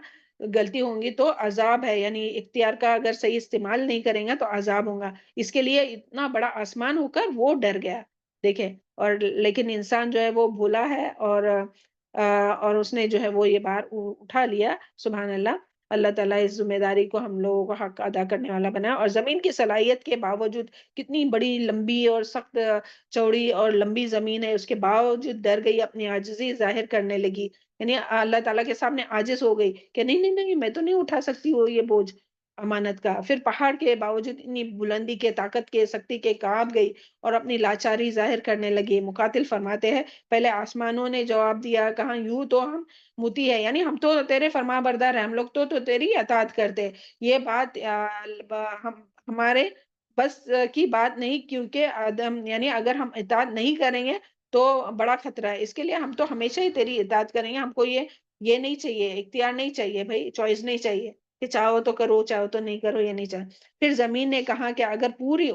غلطی ہوں گی تو عذاب ہے، یعنی اختیار کا اگر صحیح استعمال نہیں کریں گا تو عذاب ہوگا۔ اس کے لیے اتنا بڑا آسمان ہو کر وہ ڈر گیا، دیکھیں، اور لیکن انسان جو ہے وہ بھولا ہے، اور اس نے جو ہے وہ یہ بار اٹھا لیا۔ سبحان اللہ، اللہ تعالیٰ اس ذمہ داری کو ہم لوگوں کو حق ادا کرنے والا بنا، اور زمین کی صلاحیت کے باوجود، کتنی بڑی لمبی اور سخت چوڑی اور لمبی زمین ہے، اس کے باوجود ڈر گئی، اپنی عاجزی ظاہر کرنے لگی، یعنی اللہ تعالیٰ کے سامنے عاجز ہو گئی کہ نہیں نہیں نہیں، میں تو نہیں اٹھا سکتی وہ یہ بوجھ امانت کا۔ پھر پہاڑ کے باوجود اتنی بلندی کے، طاقت کے، سختی کے کانپ گئی اور اپنی لاچاری ظاہر کرنے لگی۔ مقاتل فرماتے ہیں پہلے آسمانوں نے جواب دیا، کہا یوں تو ہم موتی ہے، یعنی ہم تو تیرے فرما بردار ہیں، ہم لوگ تو تیری اطاعت کرتے، یہ بات ہمارے بس کی بات نہیں، کیونکہ آدم یعنی اگر ہم اطاعت نہیں کریں گے تو بڑا خطرہ ہے، اس کے لیے ہم تو ہمیشہ ہی تیری اطاعت کریں گے، ہم کو یہ نہیں چاہیے، اختیار نہیں چاہیے بھائی، چوائس نہیں چاہیے کہ چاہو تو کرو، چاہو تو نہیں کرو، یہ نہیں چاہیے۔ پھر زمین نے کہا کہ اگر پوری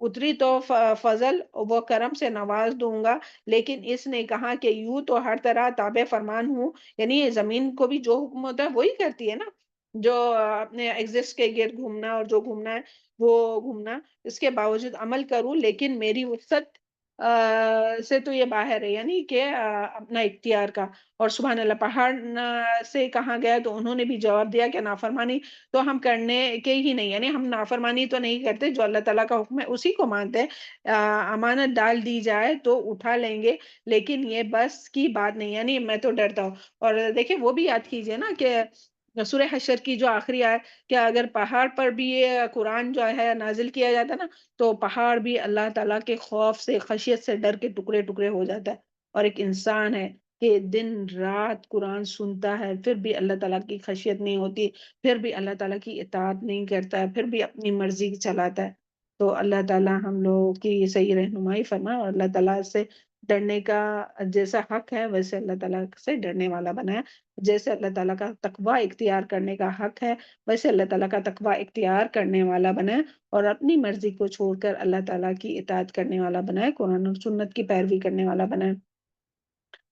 اتری تو فضل و کرم سے نواز دوں گا، لیکن اس نے کہا کہ یوں تو ہر طرح تابع فرمان ہوں، یعنی زمین کو بھی جو حکم ہوتا ہے وہی کرتی ہے نا، جو اپنے ایگزسٹ کے گرد گھومنا، اور جو گھومنا ہے وہ گھومنا، اس کے باوجود عمل کروں، لیکن میری وسعت سے تو یہ باہر ہے، یعنی کہ اپنا اختیار کا۔ اور سبحان اللہ، پہاڑ سے کہا گیا تو انہوں نے بھی جواب دیا کہ نافرمانی تو ہم کرنے کے ہی نہیں، یعنی ہم نافرمانی تو نہیں کرتے، جو اللہ تعالیٰ کا حکم ہے اسی کو مانتے ہیں، امانت ڈال دی جائے تو اٹھا لیں گے، لیکن یہ بس کی بات نہیں، یعنی میں تو ڈرتا ہوں۔ اور دیکھیں وہ بھی یاد کیجئے نا کہ سورہ حشر کی جو آخری آیت، کہ اگر پہاڑ پر بھی یہ قرآن جو ہے نازل کیا جاتا نا، تو پہاڑ بھی اللہ تعالیٰ کے خوف سے، خشیت سے ڈر کے ٹکڑے ٹکڑے ہو جاتا ہے، اور ایک انسان ہے کہ دن رات قرآن سنتا ہے، پھر بھی اللہ تعالیٰ کی خشیت نہیں ہوتی، پھر بھی اللہ تعالیٰ کی اطاعت نہیں کرتا ہے، پھر بھی اپنی مرضی چلاتا ہے۔ تو اللہ تعالیٰ ہم لوگوں کی صحیح رہنمائی فرمائے، اور اللہ تعالیٰ سے ڈرنے کا جیسا حق ہے ویسے اللہ تعالیٰ سے ڈرنے والا بنائے، جیسے اللہ تعالیٰ کا تقوی اختیار کرنے کا حق ہے ویسے اللہ تعالیٰ کا تقوی اختیار کرنے والا بنائے، اور اپنی مرضی کو چھوڑ کر اللہ تعالیٰ کی اطاعت کرنے والا بنائے، قرآن اور سنت کی پیروی کرنے والا بنائے۔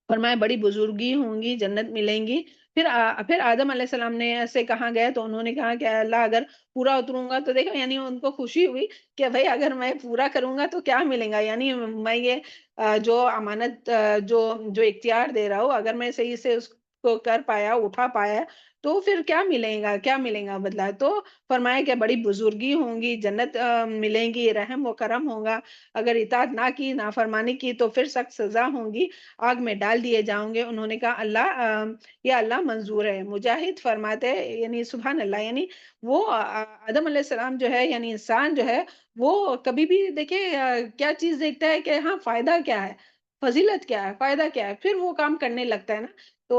فرمایا بڑی بزرگی ہوں گی، جنت ملیں گی۔ پھر آدم علیہ السلام نے سے کہا گیا تو انہوں نے کہا کہ اے اللہ اگر پورا اتروں گا تو دیکھو، یعنی ان کو خوشی ہوئی کہ بھائی اگر میں پورا کروں گا تو کیا ملے گا، یعنی میں یہ جو امانت جو اختیار دے رہا ہوں، اگر میں صحیح سے اس کو کر پایا، اٹھا پایا، تو پھر کیا ملے گا بدلہ؟ تو فرمایا کہ بڑی بزرگی ہوں گی، جنت ملیں گی، رحم و کرم ہوگا، اگر اطاعت نہ کی، نافرمانی کی تو پھر سخت سزا ہوں گی، آگ میں ڈال دیے جاؤں گے۔ انہوں نے کہا اللہ یا اللہ منظور ہے۔ مجاہد فرماتے یعنی سبحان اللہ، یعنی وہ آدم علیہ السلام جو ہے، یعنی انسان جو ہے، وہ کبھی بھی دیکھیں کیا چیز دیکھتا ہے کہ ہاں فائدہ کیا ہے، فضیلت کیا ہے، فائدہ کیا ہے، پھر وہ کام کرنے لگتا ہے نا۔ تو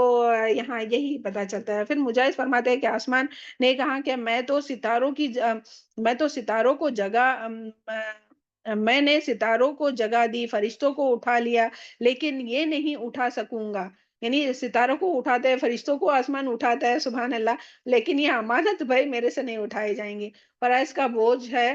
یہاں یہی پتا چلتا ہے۔ پھر مجاہد فرماتے ہیں کہ آسمان نے کہا کہ میں تو ستاروں کو میں نے ستاروں کو جگہ دی، فرشتوں کو اٹھا لیا، لیکن یہ نہیں اٹھا سکوں گا۔ یعنی ستاروں کو اٹھاتا ہے، فرشتوں کو آسمان اٹھاتا ہے، سبحان اللہ، لیکن یہ امانت بھائی میرے سے نہیں اٹھائی جائیں گی۔ فرائض کا بوجھ ہے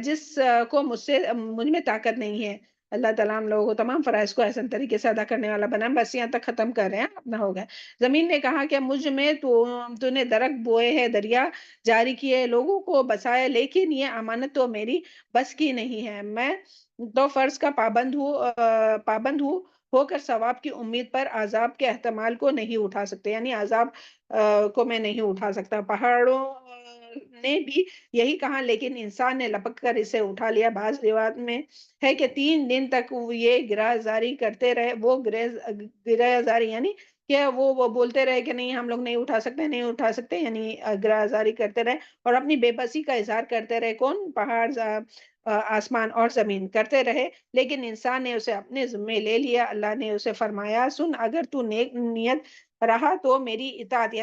جس کو مجھ میں طاقت نہیں ہے۔ اللہ تعالیٰ ہم لوگوں کو تمام فرائض کو احسن طریقے سے ادا کرنے والا بنا۔ بس یہاں تک ختم کر رہے ہیں، اپنا ہو گیا۔ زمین نے کہا کہ مجھ میں تو نے درخت بوئے ہے، دریا جاری کیے، لوگوں کو بسائے، لیکن یہ امانت تو میری بس کی نہیں ہے۔ میں تو فرض کا پابند ہوں ہو کر ثواب کی امید پر عذاب کے احتمال کو نہیں اٹھا سکتے، یعنی عذاب کو میں نہیں اٹھا سکتا۔ پہاڑوں نے بھی یہی کہا، لیکن انسان نے لپک کر اسے اٹھا لیا۔ بعض روایات میں ہے کہ 3 دن تک یہ گرہ زاری کرتے رہے، وہ گرہ زاری یعنی کہ وہ بولتے رہے کہ نہیں ہم لوگ نہیں اٹھا سکتے، یعنی گرہ زاری کرتے رہے اور اپنی بے بسی کا اظہار کرتے رہے۔ کون؟ پہاڑ، آسمان اور زمین کرتے رہے، لیکن انسان نے اسے اپنے ذمے لے لیا۔ اللہ نے اسے فرمایا سن، اگر تو نیک نیت رہا تو میری اطاعت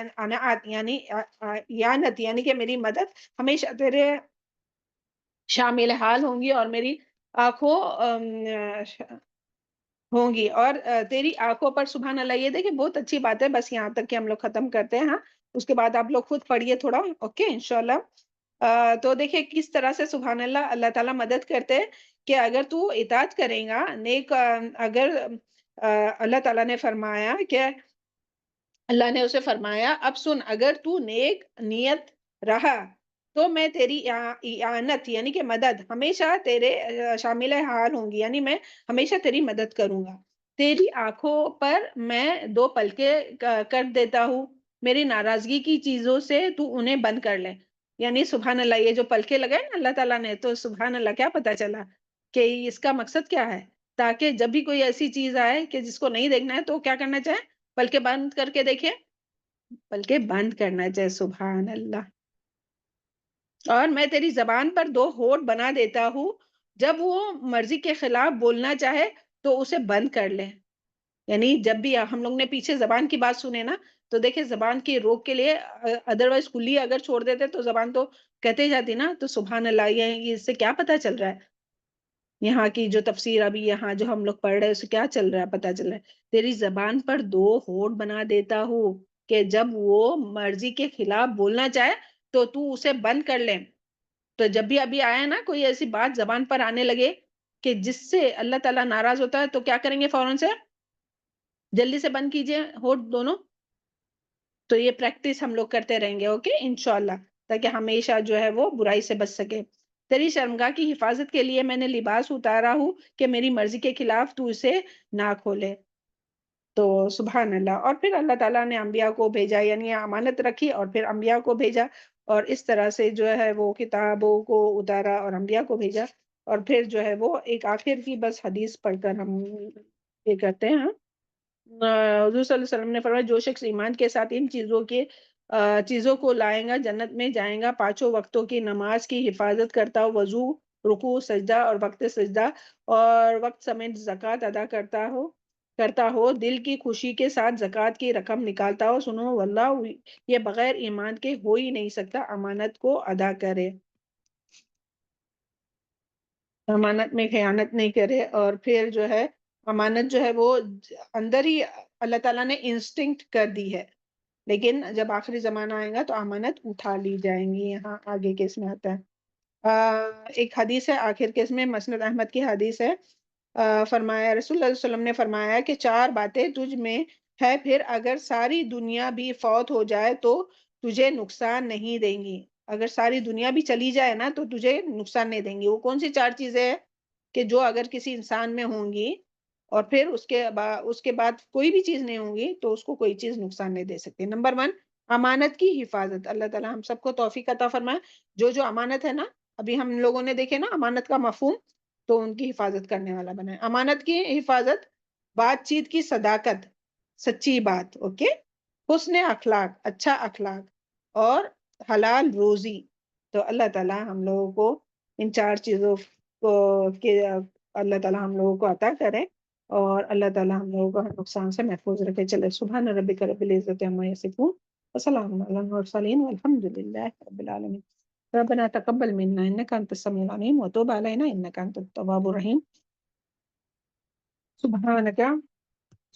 یعنی کہ میری مدد ہمیشہ تیرے شامل حال ہوں گی، اور میری آنکھوں ہوں گی، اور تیری آنکھوں پر۔ سبحان اللہ، یہ دیکھیں بہت اچھی بات ہے۔ بس یہاں تک کہ ہم لوگ ختم کرتے ہیں، ہاں اس کے بعد آپ لوگ خود پڑھیے تھوڑا، اوکے انشاءاللہ۔ تو دیکھیں کس طرح سے سبحان اللہ اللہ تعالیٰ مدد کرتے ہیں کہ اگر تو اطاعت کریں گا نیک، اگر اللہ تعالیٰ نے فرمایا کہ اللہ نے اسے فرمایا اب سن، اگر تو نیک نیت رہا تو میں تیری اعانت یعنی کہ مدد ہمیشہ تیرے شامل حال ہوں گی، یعنی میں ہمیشہ تیری مدد کروں گا۔ تیری آنکھوں پر میں 2 پلکے کر دیتا ہوں، میری ناراضگی کی چیزوں سے تو انہیں بند کر لے۔ یعنی سبحان اللہ، یہ جو پلکے لگائے نا اللہ تعالیٰ نے، تو سبحان اللہ کیا پتا چلا کہ اس کا مقصد کیا ہے؟ تاکہ جب بھی کوئی ایسی چیز آئے کہ جس کو نہیں دیکھنا ہے تو کیا کرنا چاہے؟ پلکے بند کر کے دیکھیں، بلکہ بند کرنا چاہے۔ سبحان اللہ۔ اور میں تیری زبان پر 2 ہونٹ بنا دیتا ہوں، جب وہ مرضی کے خلاف بولنا چاہے تو اسے بند کر لے۔ یعنی جب بھی ہم لوگ نے پیچھے زبان کی بات سنے نا، تو دیکھیں زبان کی روک کے لیے ادروائز کلی اگر چھوڑ دیتے تو زبان تو کہتے جاتی نا۔ تو سبحان اللہ، یہ اس سے کیا پتا چل رہا ہے؟ یہاں کی جو تفسیر ابھی یہاں جو ہم لوگ پڑھ رہے ہیں اس سے کیا چل رہا ہے؟ پتا چل رہا ہے تیری زبان پر 2 ہونٹ بنا دیتا ہوں کہ جب وہ مرضی کے خلاف بولنا چاہے تو اسے بند کر لیں۔ تو جب بھی ابھی آیا نا کوئی ایسی بات زبان پر آنے لگے کہ جس سے اللہ تعالیٰ ناراض ہوتا ہے، تو کیا کریں گے؟ فوراً سے جلدی سے بند کیجئے ہونٹ دونوں۔ تو یہ پریکٹس ہم لوگ کرتے رہیں گے، اوکے انشاءاللہ، تاکہ ہمیشہ جو ہے وہ برائی سے بچ سکے۔ تیری شرمگاہ کی حفاظت کے لیے میں نے لباس اتارا ہوں کہ میری مرضی کے خلاف تو اسے نہ کھولے۔ تو سبحان اللہ۔ اور پھر اللہ تعالیٰ نے انبیاء کو بھیجا، یعنی امانت رکھی اور پھر انبیاء کو بھیجا، اور اس طرح سے جو ہے وہ کتابوں کو اتارا اور انبیاء کو بھیجا، اور پھر جو ہے وہ ایک آخر کی بس حدیث پڑھ کر ہم یہ کرتے ہیں۔ حضور صلی اللہ علیہ وسلم نے فرمایا جو شخص ایمان کے ساتھ ان چیزوں کو لائے گا جنت میں جائے گا، 5 وقتوں کی نماز کی حفاظت کرتا ہو، وضو، رکوع، سجدہ اور وقت سجدہ اور وقت سمیت زکوٰۃ ادا کرتا ہو، دل کی خوشی کے ساتھ زکوٰۃ کی رقم نکالتا ہو، سنو واللہ یہ بغیر ایمان کے ہو ہی نہیں سکتا، امانت کو ادا کرے، امانت میں خیانت نہیں کرے، اور پھر جو ہے امانت جو ہے وہ اندر ہی اللہ تعالیٰ نے انسٹنکٹ کر دی ہے، لیکن جب آخری زمانہ آئے گا تو امانت اٹھا لی جائیں گی۔ یہاں آگے کس میں آتا ہے ایک حدیث ہے، آخر کے اس میں مسند احمد کی حدیث ہے، فرمایا رسول اللہ صلی اللہ علیہ وسلم نے فرمایا کہ 4 باتیں تجھ میں ہے، پھر اگر ساری دنیا بھی فوت ہو جائے تو تجھے نقصان نہیں دیں گی۔ اگر ساری دنیا بھی چلی جائے نا تو تجھے نقصان نہیں دیں گی۔ وہ کون سی 4 چیزیں ہیں کہ جو اگر کسی انسان میں ہوں گی اور پھر اس کے بعد کوئی بھی چیز نہیں ہوں گی تو اس کو کوئی چیز نقصان نہیں دے سکتی؟ نمبر 1 امانت کی حفاظت. اللہ تعالیٰ ہم سب کو توفیق عطا فرمائے. جو امانت ہے نا، ابھی ہم لوگوں نے دیکھے نا امانت کا مفہوم، تو ان کی حفاظت کرنے والا بنائے. امانت کی حفاظت، بات چیت کی صداقت، سچی بات، اوکے، حسن اخلاق، اچھا اخلاق، اور حلال روزی. تو اللہ تعالیٰ ہم لوگوں کو ان 4 چیزوں کو کہ اللہ تعالیٰ ہم لوگوں کو عطا کرے، اور اللہ تعالیٰ ہم لوگوں کو ہر نقصان سے محفوظ رکھے. چلے، سبحان ربک رب العزت عما یصفون وسلام علی المرسلین والحمد للہ رب العالمین. ربنا تقبل منا انك انت السميع العليم وتوب علينا انك انت التواب الرحيم.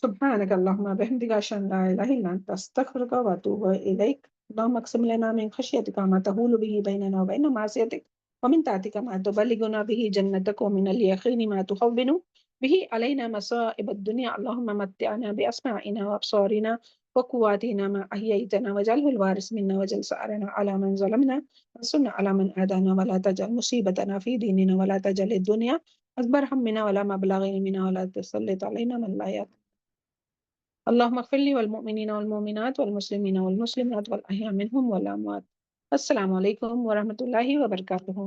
سبحانك اللهم وبحمدك اشهد ان لا اله الا انت استغفرك واتوب اليك. اللهم اقسم لنا من خشيتك ما تحول به بيننا وبين معصيتك، ومن طاعتك ما تبلغنا به جنتك، ومن اليقين ما تهون به علينا مصائب الدنيا. اللهم متعنا باسماعنا وابصارنا وقواتنا ما احييتنا، واجعله الوارث منا، واجعل ثارنا على من ظلمنا، وانصرنا على من عادانا، ولا تجعل مصيبتنا في ديننا، ولا تجعل الدنيا اكبر همنا ولا مبلغ علمنا، ولا تسلط علينا من لا يرحمنا. اللهم اغفر لي والمؤمنين والمؤمنات والمسلمين والمسلمات والأحياء منهم والأموات. السلام علیکم ورحمۃ اللہ وبرکاتہ.